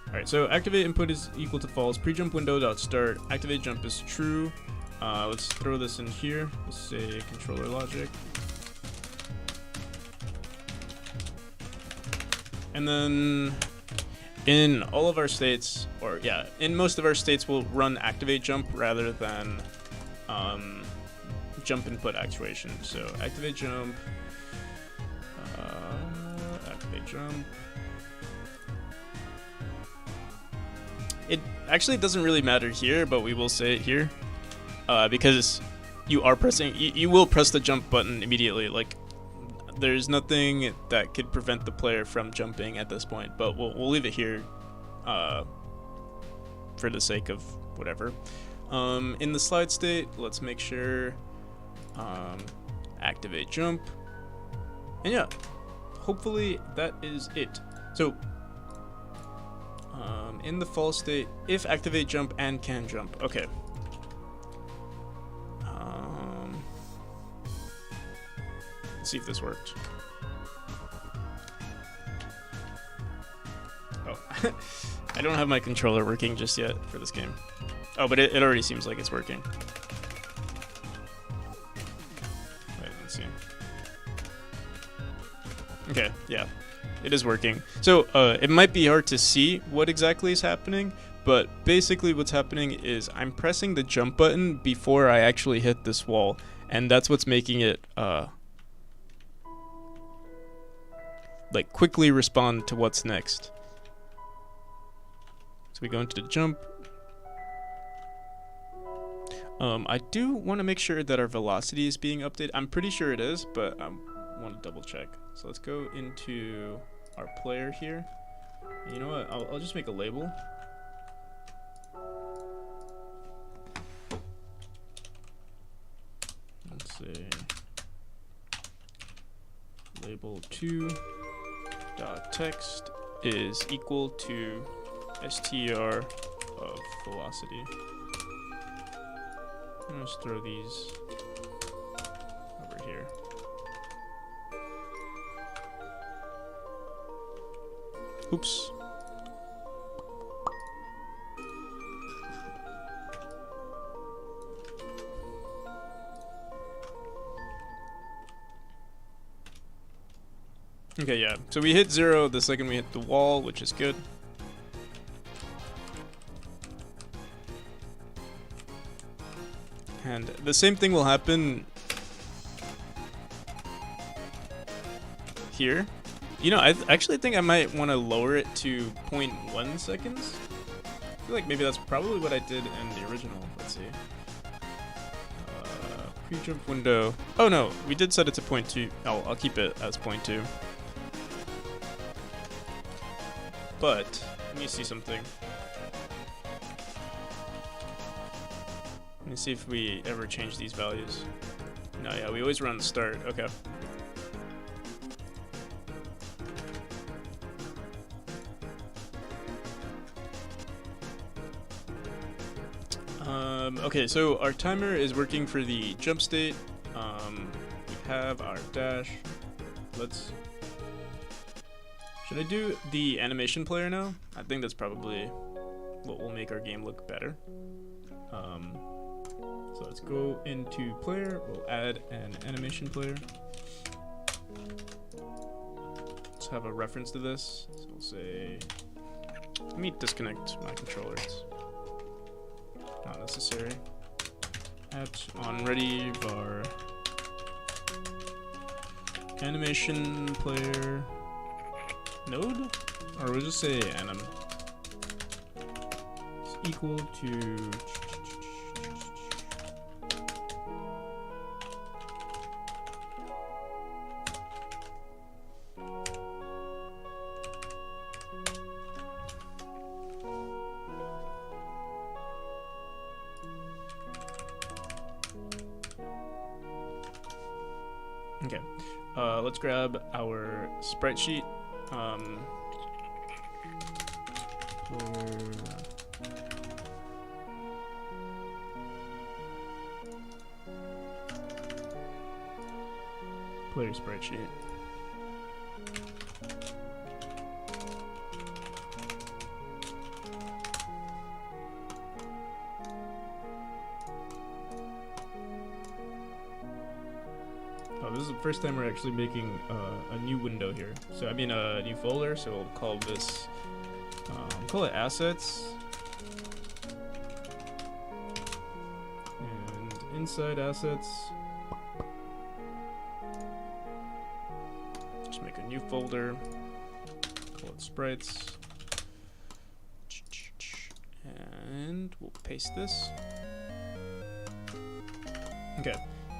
Alright, so activate input is equal to false. Pre-jump window dot start. Activate jump is true. Let's throw this in here. Let's say controller logic. And then in all of our states, or yeah, in most of our states, we'll run activate jump rather than jump input actuation. So activate jump, activate jump. It actually doesn't really matter here, but we will say it here because you are pressing, you will press the jump button immediately. Like there's nothing that could prevent the player from jumping at this point, but we'll leave it here for the sake of whatever. In the slide state, let's make sure activate jump, and yeah, hopefully that is it. So in the false state, if activate jump and can jump, okay. Let's see if this worked. Oh, I don't have my controller working just yet for this game. Oh, but it already seems like it's working. Wait, let's see. Okay, yeah, it is working. So it might be hard to see what exactly is happening, but basically what's happening is I'm pressing the jump button before I actually hit this wall, and that's what's making it like quickly respond to what's next. So we go into the jump. I do want to make sure that our velocity is being updated. I'm pretty sure it is, but I want to double check. So let's go into our player here. You know what? I'll just make a label. Let's say label 2 dot text is equal to str of velocity. I'm gonna just throw these over here. Oops. Okay, yeah. So we hit 0 the second we hit the wall, which is good. And the same thing will happen here. You know, I actually think I might want to lower it to 0.1 seconds. I feel like maybe that's probably what I did in the original. Let's see. Pre-jump window. Oh no, we did set it to 0.2. I'll keep it as 0.2. But let me see something. Let me see if we ever change these values. No, yeah, we always run start. Okay. Okay, so our timer is working for the jump state. We have our dash. Should I do the animation player now? I think that's probably what will make our game look better. So let's go into player. We'll add an animation player. Let's have a reference to this. So we'll say, let me disconnect my controller. It's not necessary. At on ready var animation player node, or we'll just say anim is equal to okay. Let's grab our sprite sheet. Player sprite sheet. first time we're actually making a new window here. So I mean a new folder. So we'll call this, call it assets. And inside assets, just make a new folder. Call it sprites. And we'll paste this. Okay,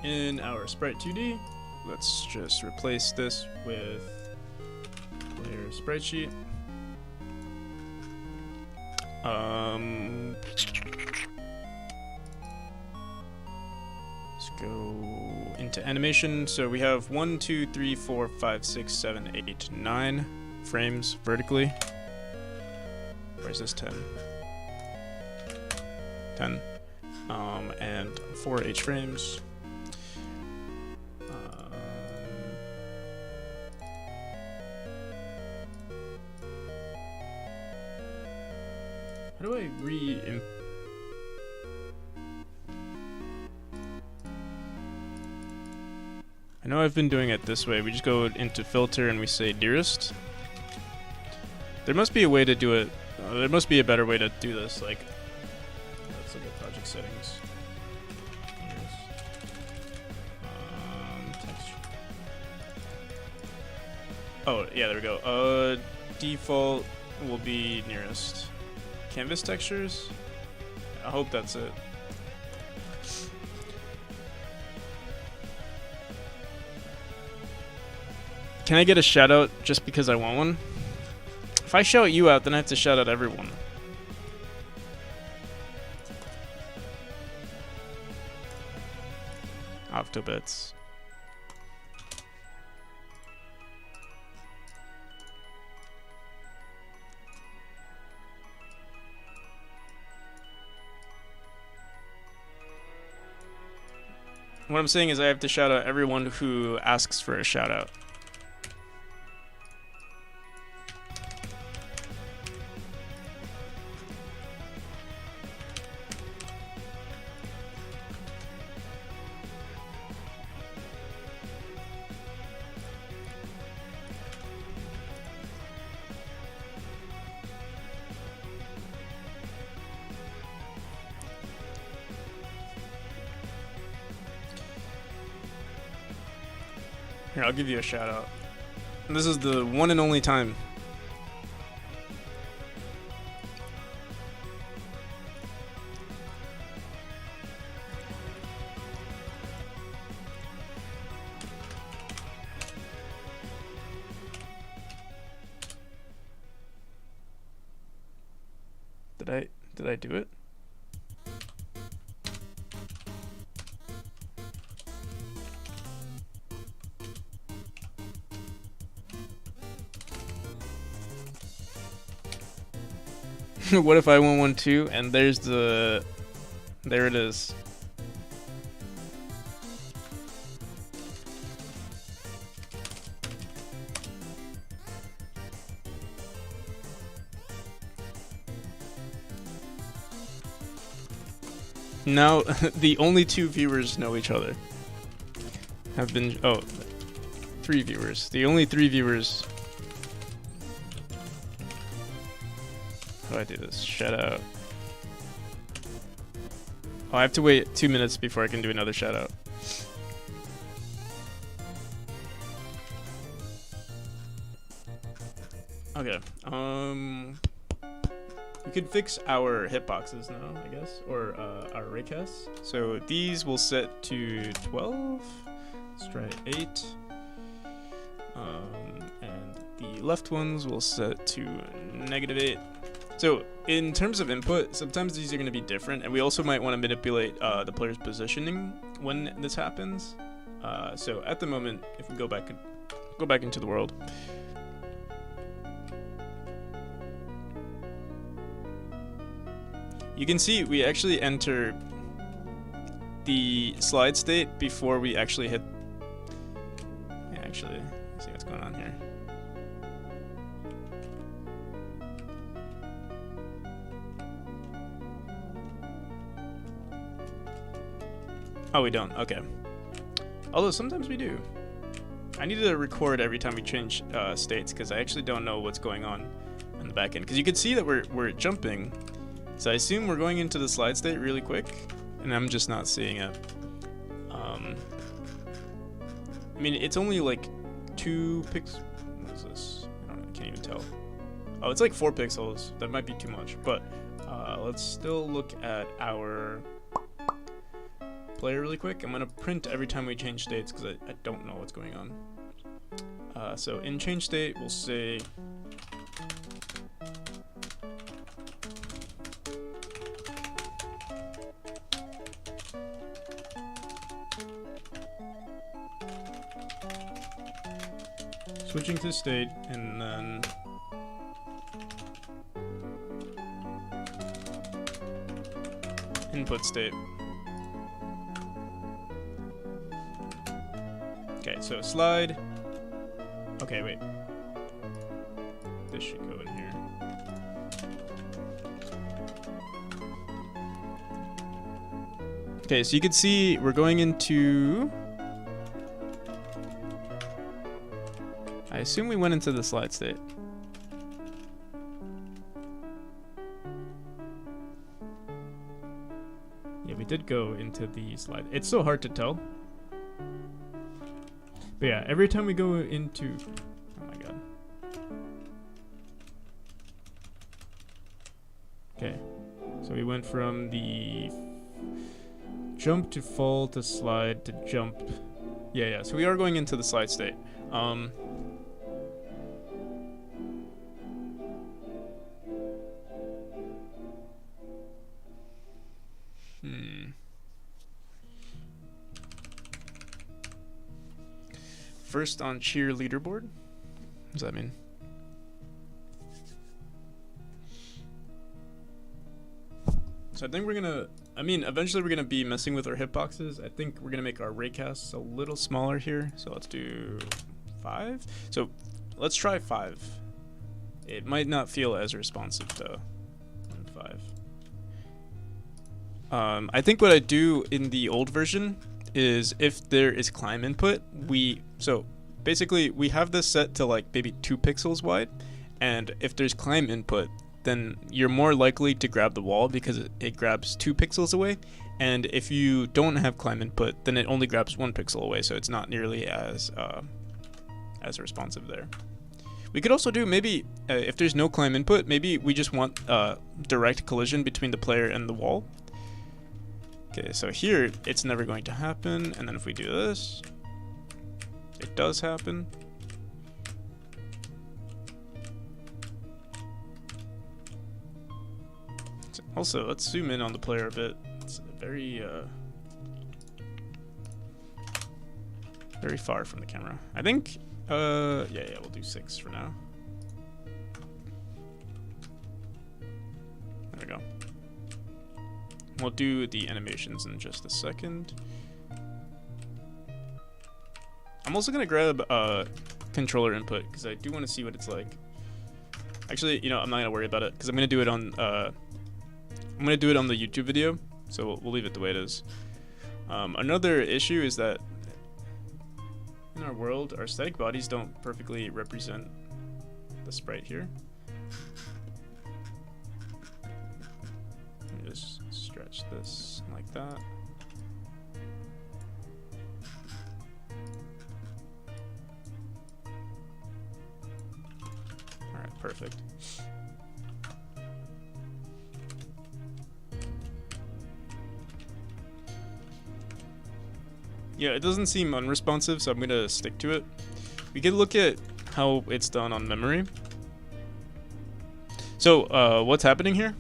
in our sprite 2D, let's just replace this with player sprite sheet. Let's go into animation. So we have 1, 2, 3, 4, 5, 6, 7, 8, 9 frames vertically. Where's this 10? 10. And 4 H frames. How do I I know I've been doing it this way. We just go into filter and we say nearest. There must be a way to do it. There must be a better way to do this. Like, let's look at project settings. Texture. Oh yeah, there we go. Default will be nearest. Canvas textures. I hope that's it. Can I get a shout out just because I want one? If I shout you out, then I have to shout out everyone. Octobits. What I'm saying is I have to shout out everyone who asks for a shout out. Here, I'll give you a shout out. This is the one and only time. Did I do it? What if I won one too? And there's the... There it is. Now, the only 2 viewers know each other. Have been... Oh, 3 viewers. The only 3 viewers... How do I do this? Shout out. Oh, I have to wait 2 minutes before I can do another shout out. Okay. We could fix our hitboxes now, I guess, or our raycasts. So these will set to 12. Let's try 8. And the left ones will set to -8. So in terms of input, sometimes these are going to be different, and we also might want to manipulate the player's positioning when this happens. So at the moment, if we go back into the world, you can see we actually enter the slide state before we actually hit. Yeah, actually, let's see what's going on here. Oh, we don't. Okay. Although sometimes we do. I need to record every time we change states because I actually don't know what's going on in the back end. Because you can see that we're jumping, so I assume we're going into the slide state really quick, and I'm just not seeing it. I mean, it's only like 2 pixels. What is this? I don't know. I can't even tell. Oh, it's like 4 pixels. That might be too much, but let's still look at our player really quick. I'm gonna print every time we change states because I don't know what's going on. So in change state, we'll say switching to state, and then input state. Okay, so slide. Okay, wait. This should go in here. Okay, so you can see we're going into... I assume we went into the slide state. Yeah, we did go into the slide. It's so hard to tell. But yeah, every time we go into... Oh my god. Okay. So we went from the jump to fall to slide to jump. Yeah, so we are going into the slide state. First on cheer leaderboard. What does that mean? So I think we're gonna, eventually we're gonna be messing with our hitboxes. I think we're gonna make our raycasts a little smaller here. So let's do 5. So let's try 5. It might not feel as responsive though. 5. I think what I do in the old version is if there is climb input, so basically we have this set to like maybe 2 pixels wide, and if there's climb input, then you're more likely to grab the wall because it grabs 2 pixels away, and if you don't have climb input, then it only grabs 1 pixel away, so it's not nearly as responsive there. We could also do maybe if there's no climb input, maybe we just want direct collision between the player and the wall. Okay, so here it's never going to happen, and then if we do this, it does happen. So also, let's zoom in on the player a bit. It's very far from the camera. I think, yeah, we'll do 6 for now. There we go. We'll do the animations in just a second. I'm also gonna grab controller input because I do want to see what it's like. Actually, you know, I'm not gonna worry about it because I'm gonna do it on the YouTube video, so we'll leave it the way it is. Another issue is that in our world, our static bodies don't perfectly represent the sprite here. Let me just stretch this like that. Alright, perfect. Yeah, it doesn't seem unresponsive, so I'm gonna stick to it. We can look at how it's done on memory. So, what's happening here?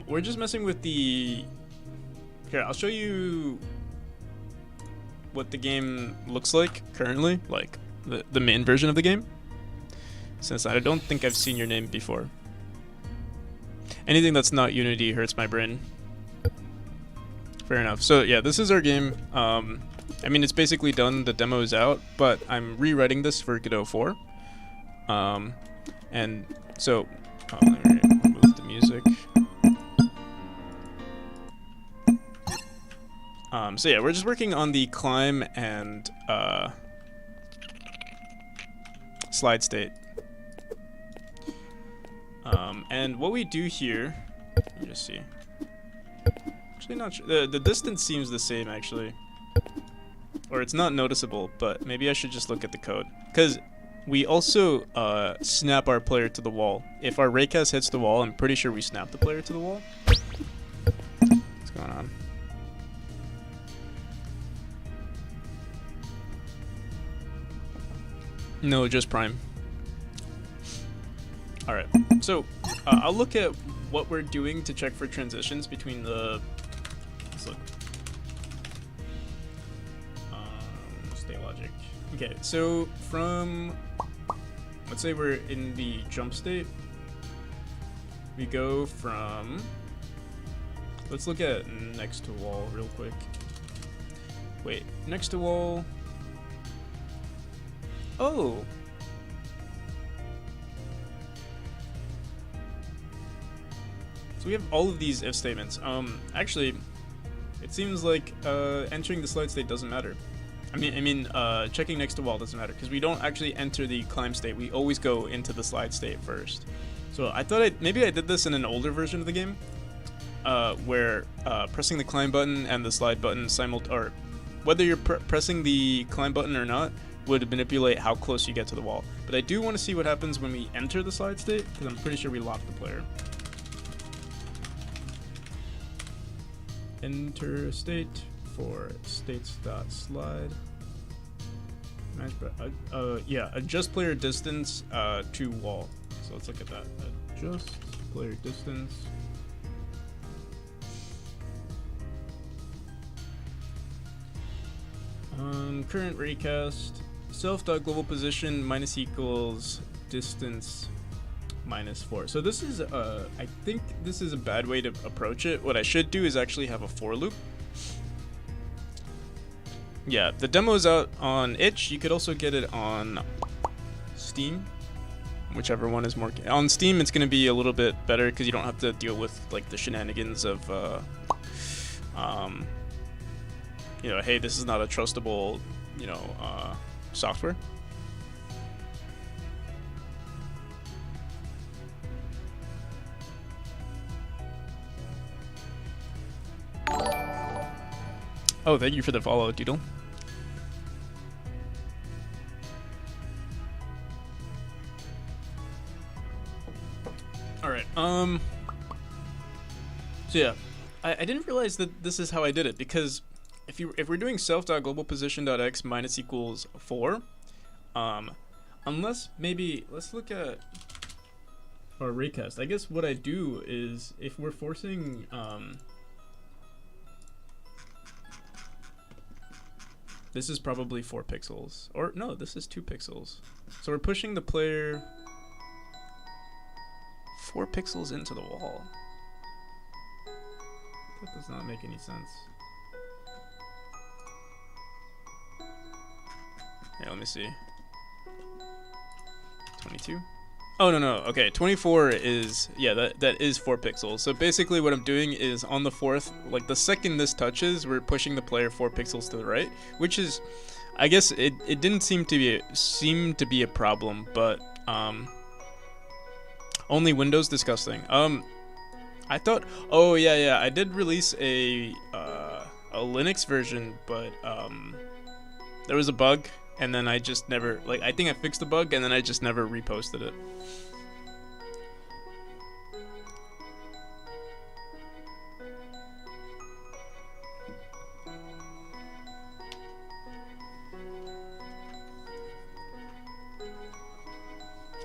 We're just messing with the... Here, I'll show you what the game looks like currently, like the main version of the game, since I don't think I've seen your name before. Anything that's not Unity hurts my brain. Fair enough. So yeah, this is our game. I mean, it's basically done. The demo is out, but I'm rewriting this for Godot 4. And so, let me remove the music. So yeah, we're just working on the climb and slide state. And what we do here, let me just see. Actually, not sure. The distance seems the same actually, or it's not noticeable. But maybe I should just look at the code, because we also snap our player to the wall. If our raycast hits the wall, I'm pretty sure we snap the player to the wall. What's going on? No, just prime. Alright, so I'll look at what we're doing to check for transitions between the... Let's look. Stay logic. Okay, so from... Let's say we're in the jump state. We go from... Let's look at next to wall real quick. Wait, next to wall... Oh! So we have all of these if statements. Actually, it seems like entering the slide state doesn't matter. I mean, checking next to wall doesn't matter because we don't actually enter the climb state. We always go into the slide state first. So I thought maybe I did this in an older version of the game, where pressing the climb button and the slide button or whether you're pressing the climb button or not would manipulate how close you get to the wall. But I do want to see what happens when we enter the slide state because I'm pretty sure we lock the player. Enter state for states.slide. Yeah, adjust player distance to wall. So let's look at that. Adjust player distance. Current raycast. Self.global position minus equals distance -4. So this is I think this is a bad way to approach it. What I should do is actually have a for loop. Yeah, the demo is out on itch. You could also get it on Steam, whichever one is more. On Steam it's going to be a little bit better because you don't have to deal with like the shenanigans of you know, hey, this is not a trustable, you know, software. Oh, thank you for the follow, Doodle. Alright, so yeah, I didn't realize that this is how I did it, because if we're doing self.globalposition.x minus equals 4, unless maybe, let's look at our raycast. I guess what I do is, if we're forcing, this is probably 4 pixels, or no, this is 2 pixels. So we're pushing the player 4 pixels into the wall. That does not make any sense. Here, let me see. 22? Oh, no, okay, 24 is, yeah, that is 4 pixels. So basically what I'm doing is on the 4th, like the second this touches, we're pushing the player 4 pixels to the right, which is, I guess it didn't seem to be a problem, but, only Windows disgusting. I thought, oh yeah, I did release a Linux version, but, there was a bug. And then I just never, like, I think I fixed the bug, and then I just never reposted it.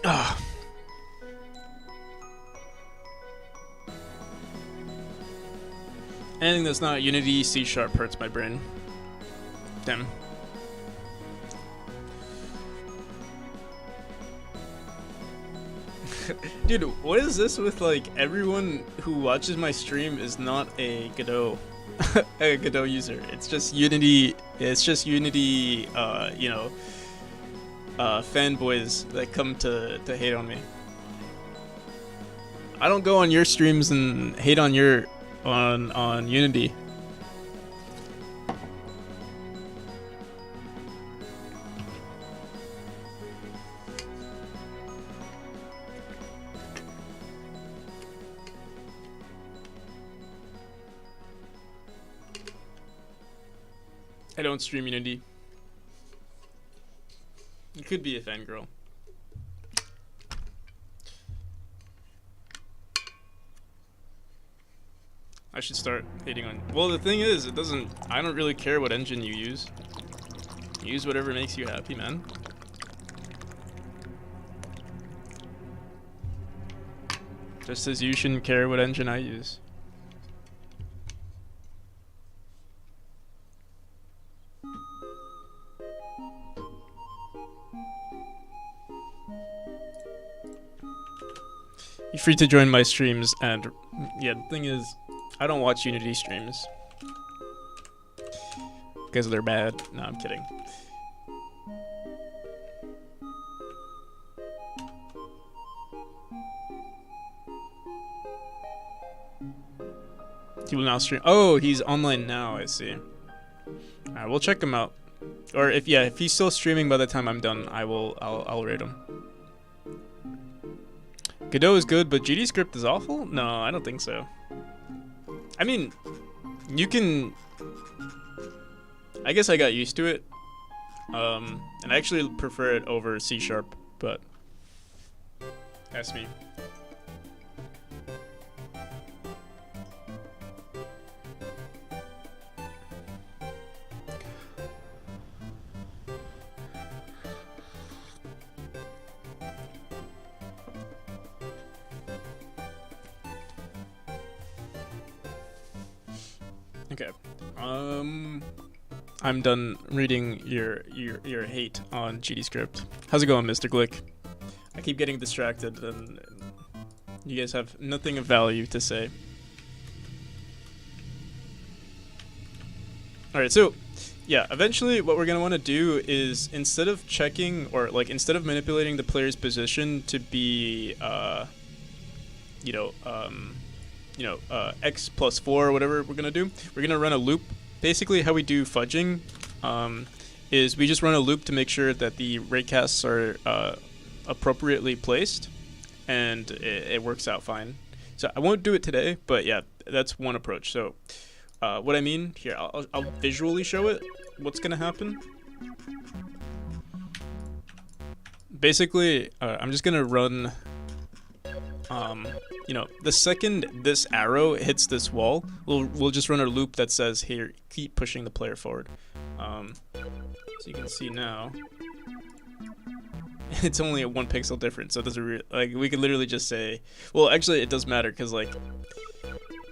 Ah. Anything that's not Unity C# hurts my brain. Damn. Dude, what is this with like everyone who watches my stream is not a Godot a Godot user. It's just Unity, you know, fanboys that come to hate on me. I don't go on your streams and hate on your on Unity. I don't stream Unity. You could be a fangirl. I should start hating on. Well, the thing is, it doesn't. I don't really care what engine you use. Use whatever makes you happy, man. Just as you shouldn't care what engine I use. You're free to join my streams, and yeah, the thing is, I don't watch Unity streams because they're bad. No, I'm kidding. He will now stream. Oh, he's online now. I see. Alright, we'll check him out. Or if he's still streaming by the time I'm done, I'll rate him. Godot is good, but GD script is awful? No, I don't think so. I mean, you can. I guess I got used to it. And I actually prefer it over C#, but that's me. Okay. I'm done reading your hate on GDScript. How's it going, Mr. Glick? I keep getting distracted and you guys have nothing of value to say. Alright, so yeah, eventually what we're gonna want to do is instead of checking or like instead of manipulating the player's position to be x plus 4 or whatever we're gonna do, we're gonna run a loop. Basically how we do fudging is we just run a loop to make sure that the raycasts are appropriately placed, and it works out fine. So I won't do it today, but yeah, that's one approach. So what I mean here, I'll visually show it what's gonna happen. Basically I'm just gonna run the second this arrow hits this wall, we'll just run a loop that says here, keep pushing the player forward. So you can see now, it's only a 1 pixel difference, so it doesn't like we could literally just say, well, actually it does matter because like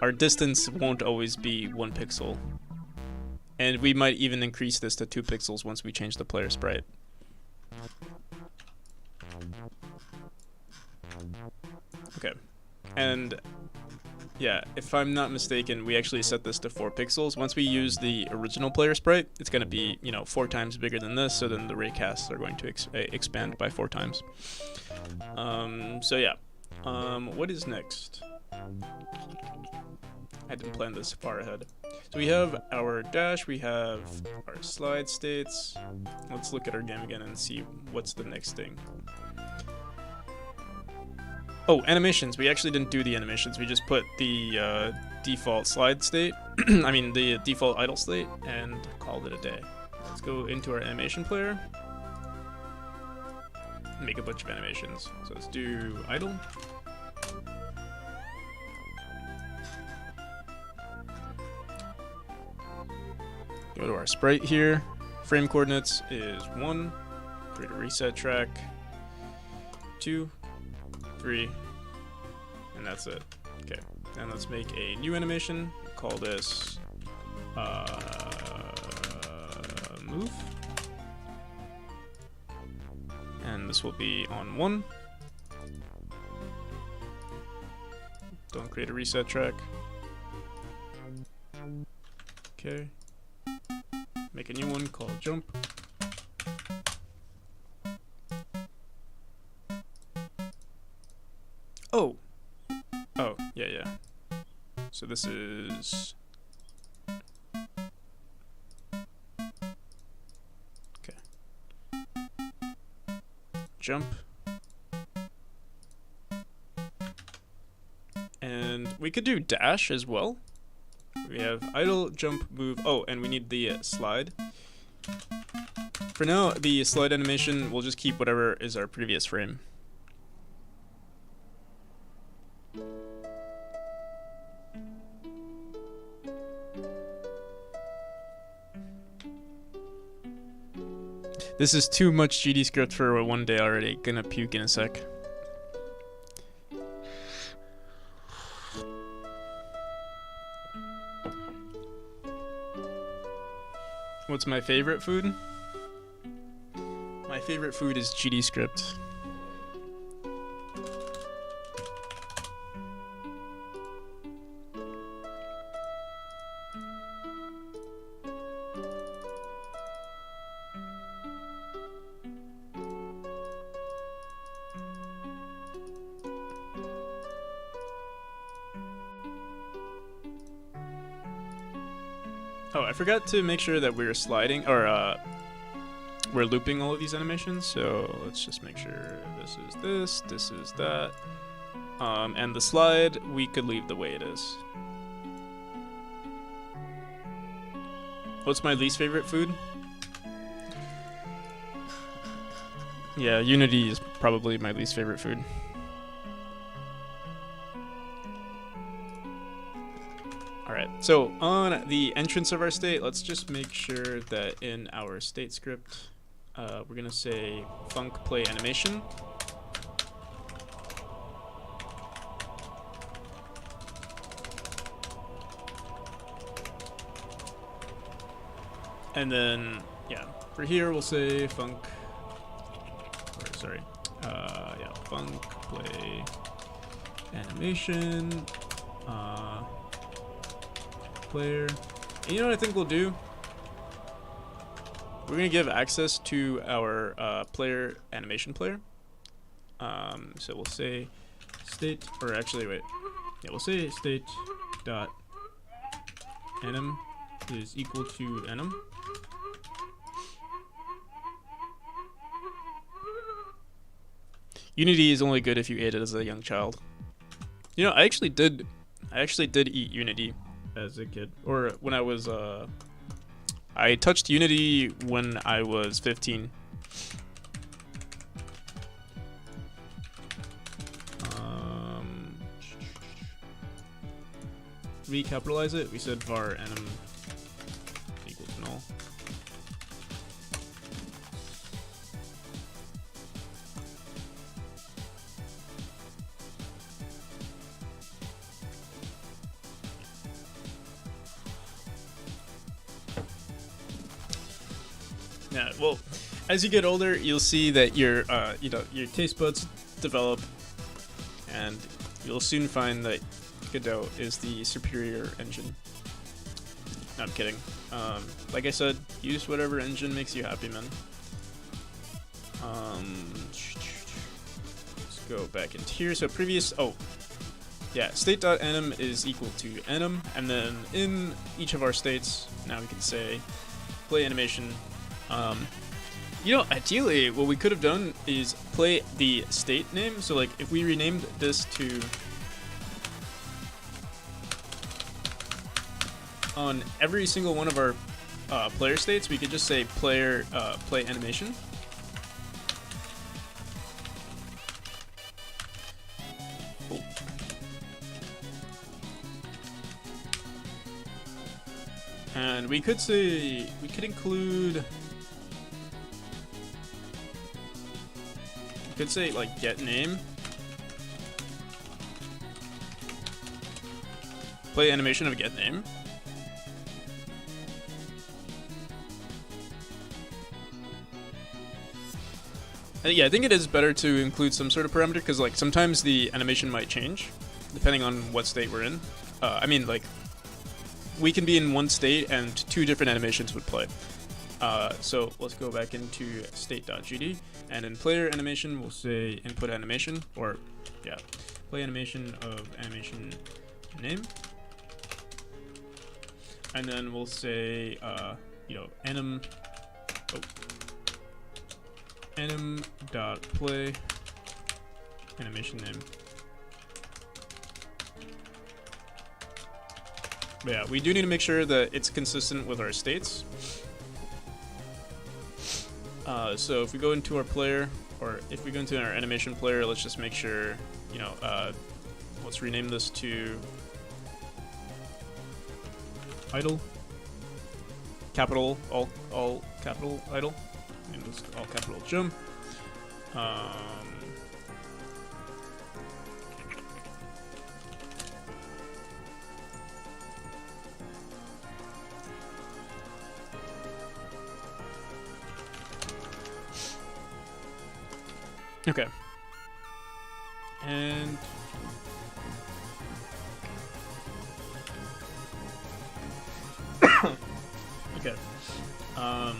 our distance won't always be 1 pixel, and we might even increase this to 2 pixels once we change the player sprite. Okay, and yeah, if I'm not mistaken, we actually set this to 4 pixels. Once we use the original player sprite, it's going to be, 4 times bigger than this, so then the raycasts are going to expand by 4 times. So yeah, what is next? I didn't plan this far ahead. So we have our dash, we have our slide states. Let's look at our game again and see what's the next thing. Oh, animations. We actually didn't do the animations. We just put the default slide state, I mean the default idle state, and called it a day. Let's go into our animation player, make a bunch of animations. So let's do idle. Go to our sprite here. Frame coordinates is 1. Create a reset track. 2. 3, and that's it. Okay, and let's make a new animation. Call this move, and this will be on 1. Don't create a reset track. Okay, make a new one called jump. Oh, yeah. So this is... Okay. Jump. And we could do dash as well. We have idle, jump, move. Oh, and we need the slide. For now, the slide animation, we'll just keep whatever is our previous frame. This is too much GD script for one day already. Gonna puke in a sec. What's my favorite food? My favorite food is GD script. Oh, I forgot to make sure that we're sliding, or we're looping all of these animations, so let's just make sure this is this, this is that. And the slide, we could leave the way it is. What's my least favorite food? Yeah, Unity is probably my least favorite food. Alright, so on the entrance of our state, let's just make sure that in our state script, we're gonna say func play animation. And then, yeah, for here we'll say func, or sorry, yeah, func play animation, player. And you know what I think we'll do? We're gonna give access to our player animation player. So we'll say state, or actually wait, yeah, we'll say state dot anim is equal to anim. Unity is only good if you ate it as a young child. You know, I actually did eat Unity as a kid, or when I was I touched Unity when I was 15. Recapitalize it. We said var anim equals null. Yeah, well, as you get older, you'll see that your your taste buds develop, and you'll soon find that Godot is the superior engine. No, I'm kidding. Like I said, use whatever engine makes you happy, man. Let's go back into here. So previous, oh, yeah, state.anim is equal to anim, and then in each of our states, now we can say play animation. You know, ideally, what we could have done is play the state name. So, like, if we renamed this to on every single one of our player states, we could just say player play animation. Oh. And we could say we could include. Could say like get name, play animation of get name, yeah, I think it is better to include some sort of parameter because like sometimes the animation might change depending on what state we're in. I mean, like we can be in one state and two different animations would play. So let's go back into state.gd, and in player animation we'll say input animation, or yeah, play animation of animation name, and then we'll say anim dot play animation name. But yeah, we do need to make sure that it's consistent with our states. So if we go into our player, or if we go into our animation player, let's just make sure, you know, let's rename this to idle. Capital, all capital idle. And this all capital jump. Okay. And okay.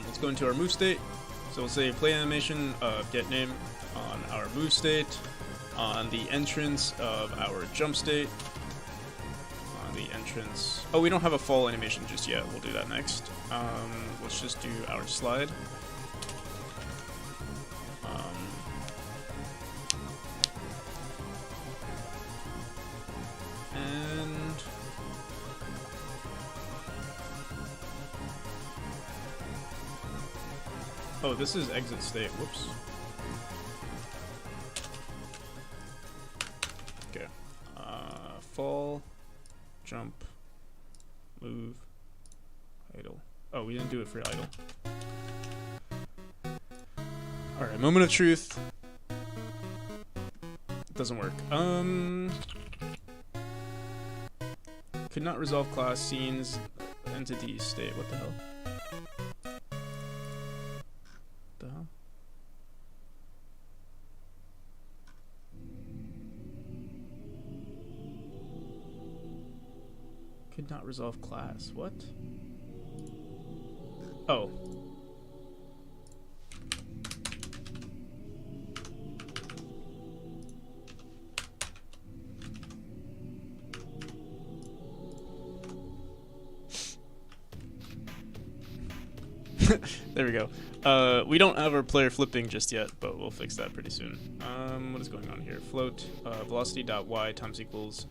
Let's go into our move state. So we'll say play animation of get name on our move state, on the entrance of our jump state, on the entrance. Oh, we don't have a fall animation just yet. We'll do that next. Let's just do our slide. Oh, this is exit state. Whoops. Okay. Fall, jump, move, idle. Oh, we didn't do it for idle. Alright, moment of truth. It doesn't work. Could not resolve class, scenes, entity, state. What the hell? Could not resolve class. What? Oh. There we go. We don't have our player flipping just yet, but we'll fix that pretty soon. What is going on here? Float velocity.y times equals.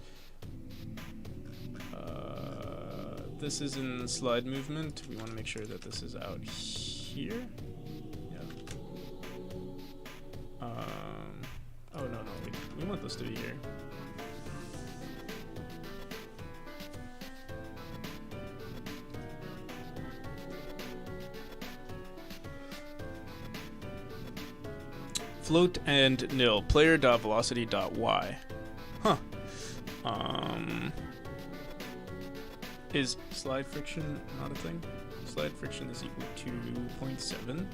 This is in slide movement. We want to make sure that this is out here. Yeah. Oh no, we want this to be here. Float and nil player.velocity.y. Huh. Is slide friction not a thing? Slide friction is equal to 0.7.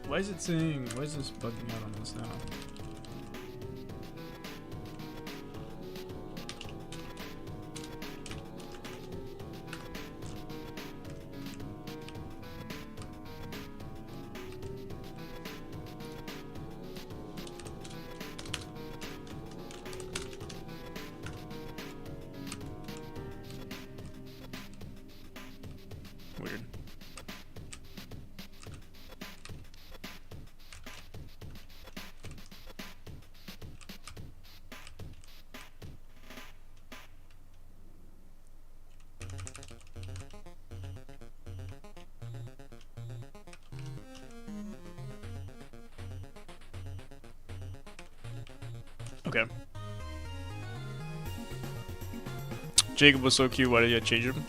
Why is it saying, why is this bugging out on this now? Weird. Okay. Jacob was so cute, why did you change him?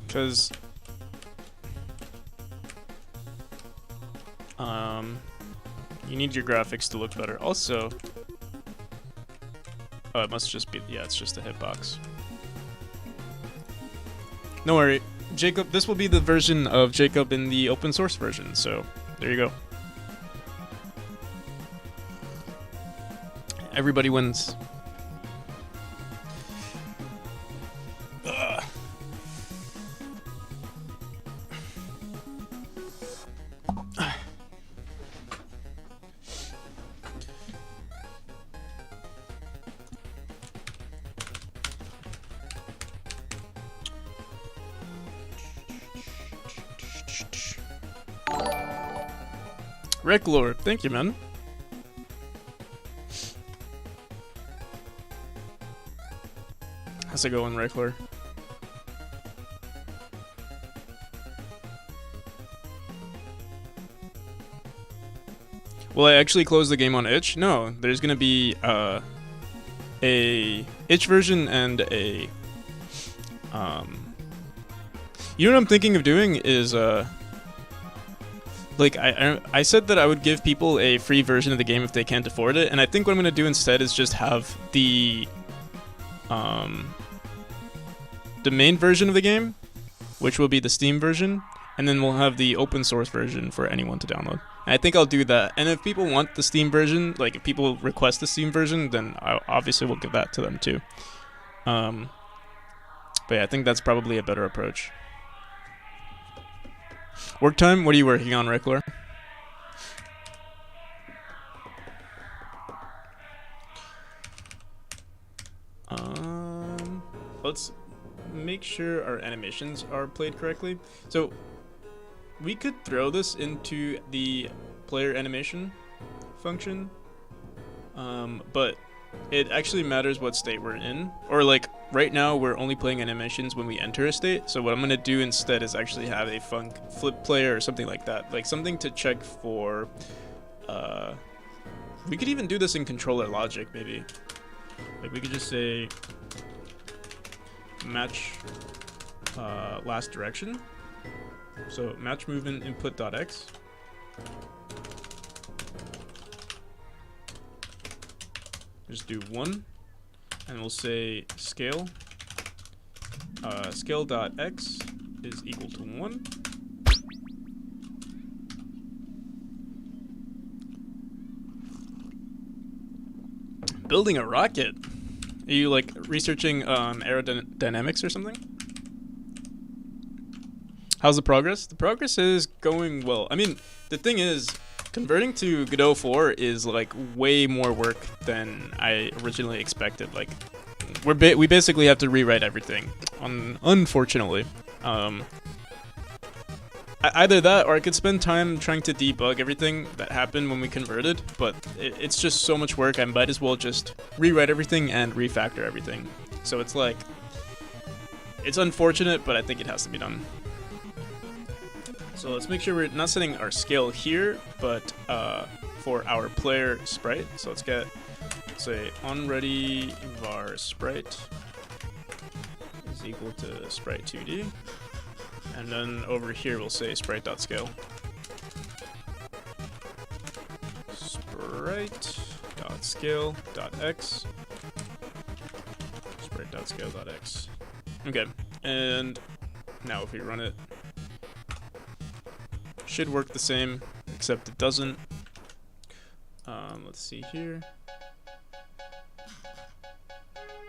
Because you need your graphics to look better. Also, oh, it must just be, yeah, it's just a hitbox. Don't worry, Jacob, this will be the version of Jacob in the open source version, so there you go. Everybody wins. Rick Lord, thank you, man. How's it going, Rick Lord? Will I actually close the game on itch? No, there's gonna be a itch version and a you know what I'm thinking of doing is like I said that I would give people a free version of the game if they can't afford it, and I think what I'm gonna do instead is just have the main version of the game, which will be the Steam version, and then we'll have the open source version for anyone to download. And I think I'll do that. And if people want the Steam version, like if people request the Steam version, then I obviously will give that to them too. But yeah, I think that's probably a better approach. Work time? What are you working on, Rickler? Let's make sure our animations are played correctly. So we could throw this into the player animation function, but it actually matters what state we're in. Or like right now we're only playing animations when we enter a state, so what I'm gonna do instead is actually have a flip player or something like that, like something to check for we could even do this in controller logic maybe. Like we could just say match last direction. So match movement input.x. Just do 1, and we'll say scale. Scale.x is equal to 1. Building a rocket. Are you like researching aerodynamics or something? How's the progress? The progress is going well. I mean, the thing is, converting to Godot 4 is like way more work than I originally expected. Like, we basically have to rewrite everything. Unfortunately, either that or I could spend time trying to debug everything that happened when we converted. But it's just so much work. I might as well just rewrite everything and refactor everything. So it's like, it's unfortunate, but I think it has to be done. So let's make sure we're not setting our scale here, but for our player sprite. So let's get, say, onReady var sprite is equal to sprite 2D. And then over here we'll say sprite.scale. Sprite.scale.x. Sprite.scale.x. Okay, and now if we run it, should work the same, except it doesn't. Let's see here.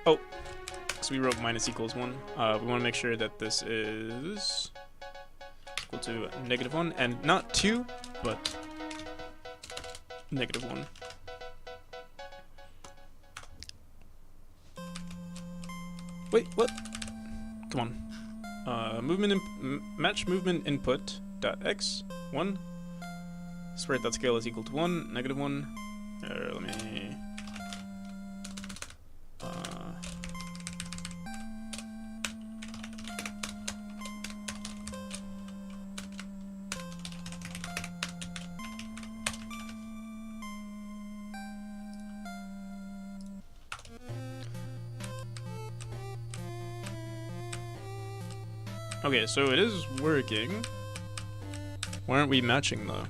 Oh, so we wrote minus equals 1. We want to make sure that this is equal to -1, and not 2, but -1. Wait, what? Come on. Match movement input dot x 1. Sprite.scale is equal to 1, -1. Let me. Okay, so it is working. Why aren't we matching though?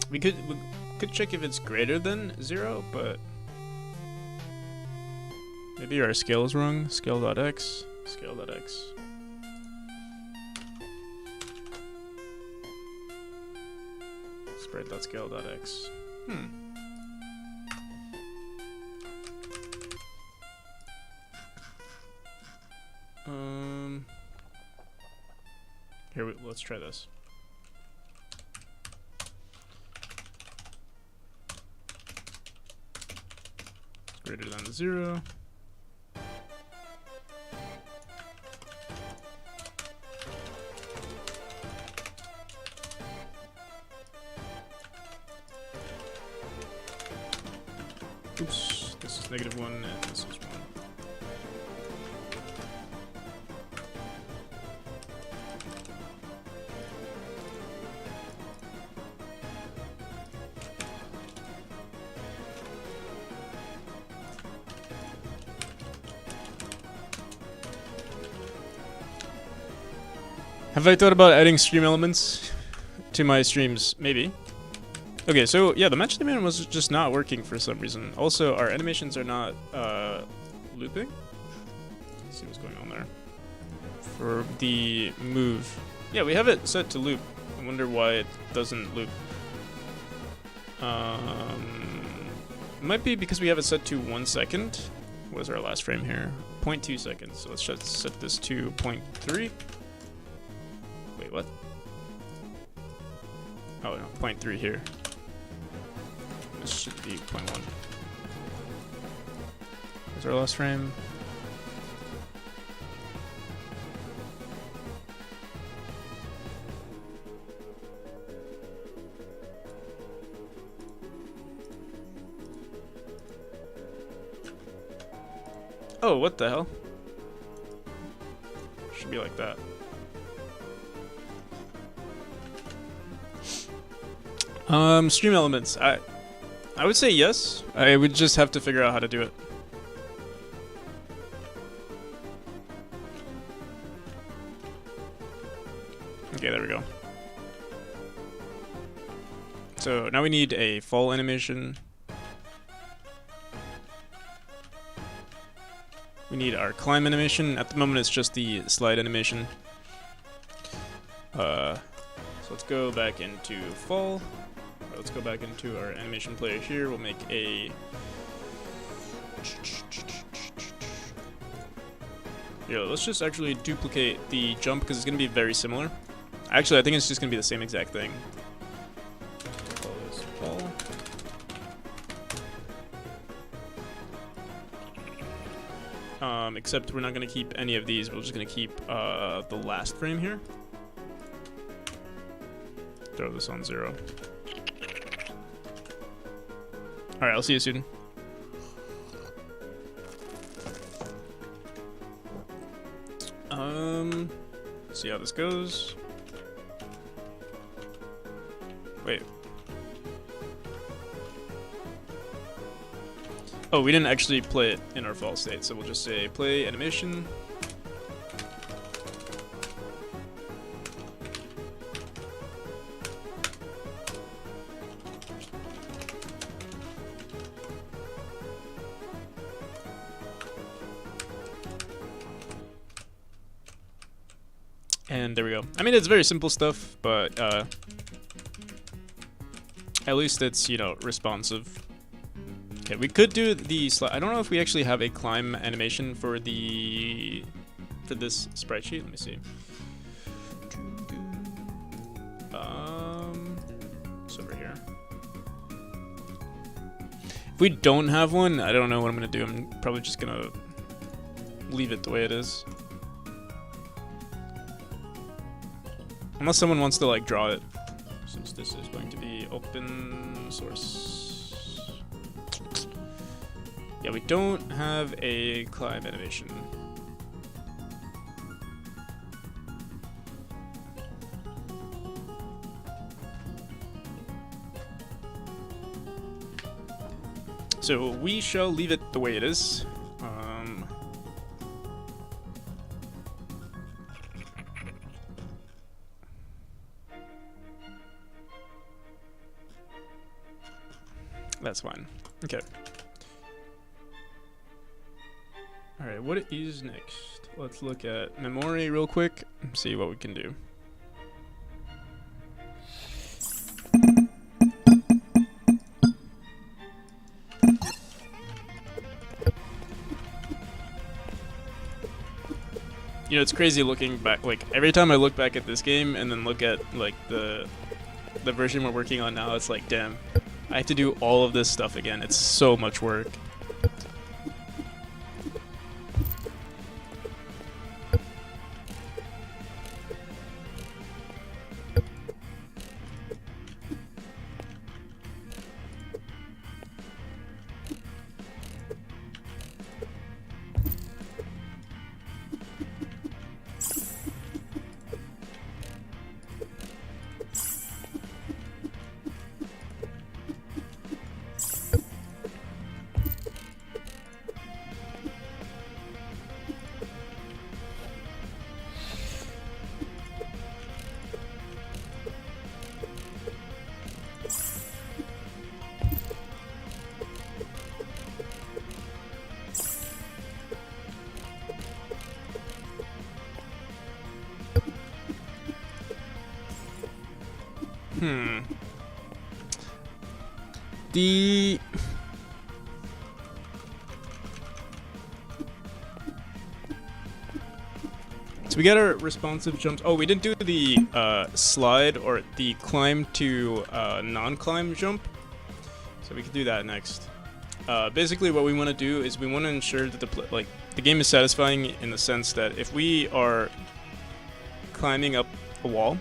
We could check if it's greater than 0, but maybe our scale is wrong. Scale.x, scale.x. Sprite.scale.x. Here, let's try this. greater than 0. Oops, this is -1 and this is 1. Have I thought about adding stream elements to my streams? Maybe. Okay, so yeah, the match animation was just not working for some reason. Also, our animations are not looping. Let's see what's going on there. For the move. Yeah, we have it set to loop. I wonder why it doesn't loop. It might be because we have it set to 1 second. What was our last frame here? 0.2 seconds. So let's just set this to 0.3. Wait, what? Oh no, 0.3 here. This should be 0.1. What's our last frame? Oh, what the hell? Should be like that. Stream elements. I would say yes. I would just have to figure out how to do it. Okay, there we go. So now we need a fall animation. We need our climb animation. At the moment, it's just the slide animation. So let's go back into fall. Let's go back into our animation player here. We'll make a... Yeah, let's just actually duplicate the jump because it's going to be very similar. Actually, I think it's just going to be the same exact thing. Call this fall. Except we're not going to keep any of these. We're just going to keep the last frame here. Throw this on 0. Alright, I'll see you soon. See how this goes. Wait. Oh, we didn't actually play it in our fall state, so we'll just say play animation. And there we go. I mean, it's very simple stuff, but at least it's, you know, responsive. Okay, we could do the slide. I don't know if we actually have a climb animation for this sprite sheet. Let me see. It's over here. If we don't have one, I don't know what I'm gonna do. I'm probably just gonna leave it the way it is. Unless someone wants to like draw it, since this is going to be open source. Yeah, we don't have a climb animation. So we shall leave it the way it is. That's fine. Okay. Alright, what is next? Let's look at memory real quick and see what we can do. You know, it's crazy looking back. Like, every time I look back at this game and then look at, like, the version we're working on now, it's like, damn. I have to do all of this stuff again. It's so much work. The So we got our responsive jumps. Oh, we didn't do the slide or the climb to non-climb jump. So we could do that next. Basically, what we want to do is we want to ensure that the game is satisfying in the sense that if we are climbing up a wall,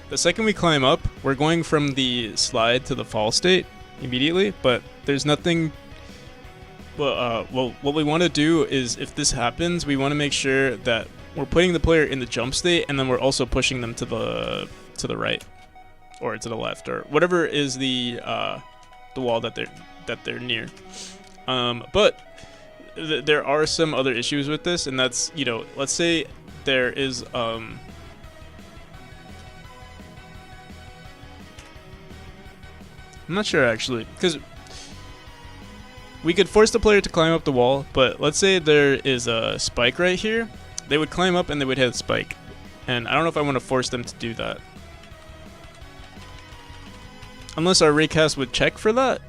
the second we climb up, we're going from the slide to the fall state immediately. But there's nothing. Well, what we want to do is if this happens, we want to make sure that we're putting the player in the jump state, and then we're also pushing them to the right or to the left or whatever is the wall that they're near. But there are some other issues with this, and that's, you know, let's say there is I'm not sure actually, because we could force the player to climb up the wall, but let's say there is a spike right here. They would climb up and they would hit the spike. And I don't know if I want to force them to do that. Unless our raycast would check for that.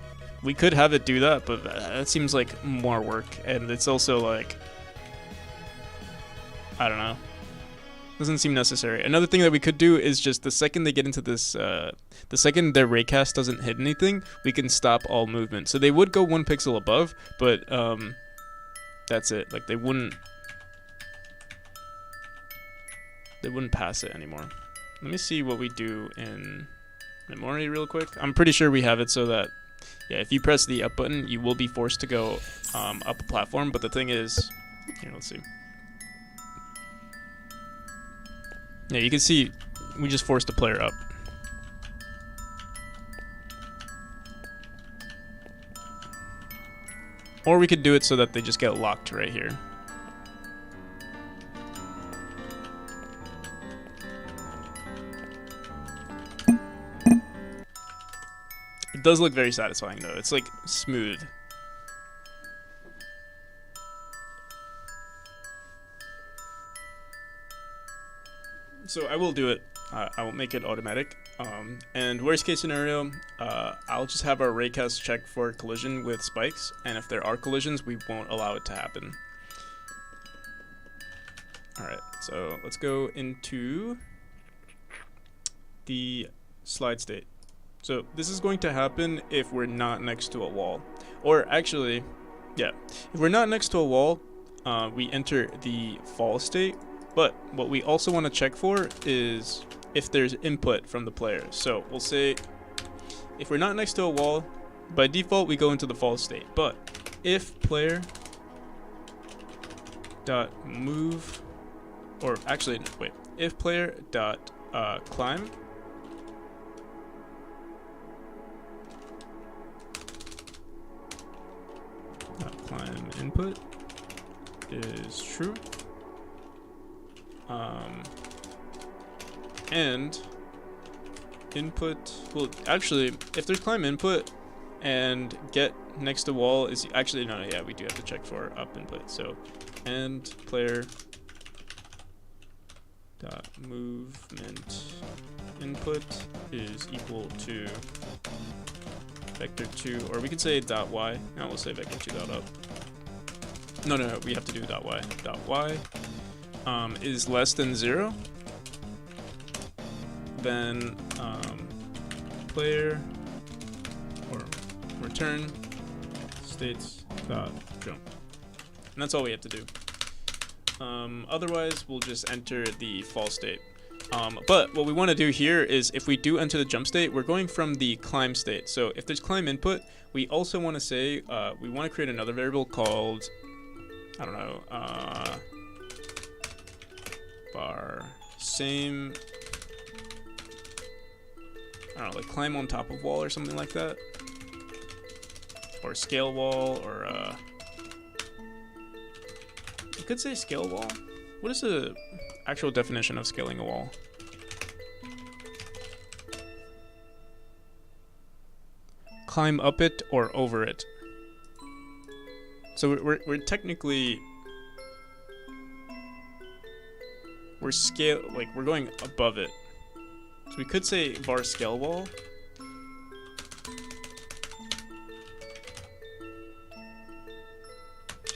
We could have it do that, but that seems like more work. And it's also like, I don't know. Doesn't seem necessary. Another thing that we could do is just the second they get into this, the second their raycast doesn't hit anything, we can stop all movement. So they would go 1 pixel above, but that's it. Like they wouldn't pass it anymore. Let me see what we do in memory real quick. I'm pretty sure we have it so that, yeah, if you press the up button, you will be forced to go up a platform. But the thing is, here, let's see. Yeah, you can see we just forced the player up. Or we could do it so that they just get locked right here. It does look very satisfying though. It's like smooth. So I will do it. I will make it automatic. And worst case scenario, I'll just have our raycast check for collision with spikes, and if there are collisions, we won't allow it to happen. Alright, so let's go into the slide state. So this is going to happen if we're not next to a wall. Or actually, yeah, if we're not next to a wall, we enter the fall state. But what we also want to check for is if there's input from the player. So we'll say if we're not next to a wall, by default we go into the fall state. But if player dot move, or actually wait, if player dot climb climb input is true, and input, well actually if there's climb input and get next to wall is actually, no, yeah, we do have to check for up input. So and player dot movement input is equal to vector 2, or we could say dot y. Now we'll say vector 2 dot up. No, we have to do dot y. Dot y is less than 0. Then player or return states dot jump, and that's all we have to do. Otherwise, we'll just enter the fall state. But what we want to do here is if we do enter the jump state, we're going from the climb state. So if there's climb input, we also want to say we want to create another variable called, I don't know, bar same, I don't know, like climb on top of wall or something like that, or scale wall, or you could say scale wall. What is the actual definition of scaling a wall? Climb up it or over it. So we're technically, we're going above it. So we could say var scale wall.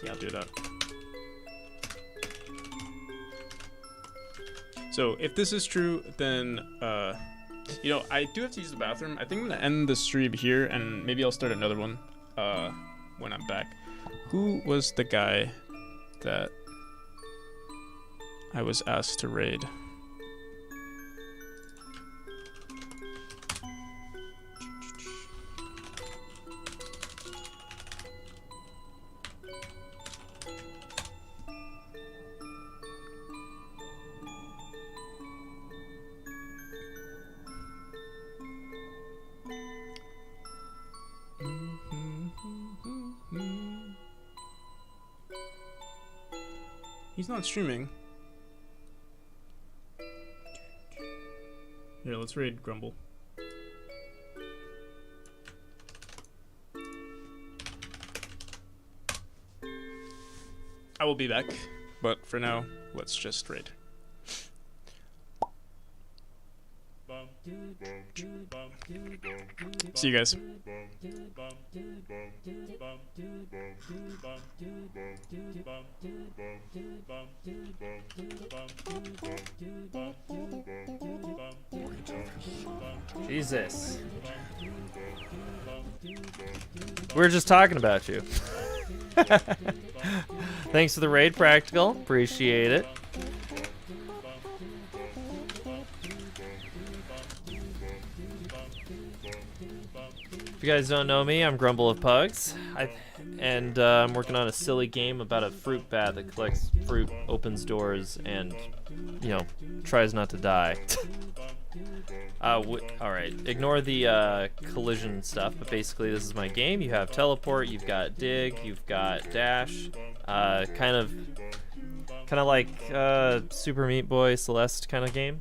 Yeah, I'll do that. So if this is true, then you know, I do have to use the bathroom. I think I'm gonna end the stream here, and maybe I'll start another one when I'm back. Who was the guy that I was asked to raid? He's not streaming. Here, let's raid Grumble. I will be back, but for now, let's just raid. See you guys. Jesus. We were just talking about you. Thanks for the raid, Practical. Appreciate it. If you guys don't know me, I'm Grumble of Pugs. I'm working on a silly game about a fruit bat that collects fruit, opens doors, and, you know, tries not to die. Alright, ignore the collision stuff, but basically this is my game. You have teleport, you've got dig, you've got dash, kind of like Super Meat Boy Celeste kind of game.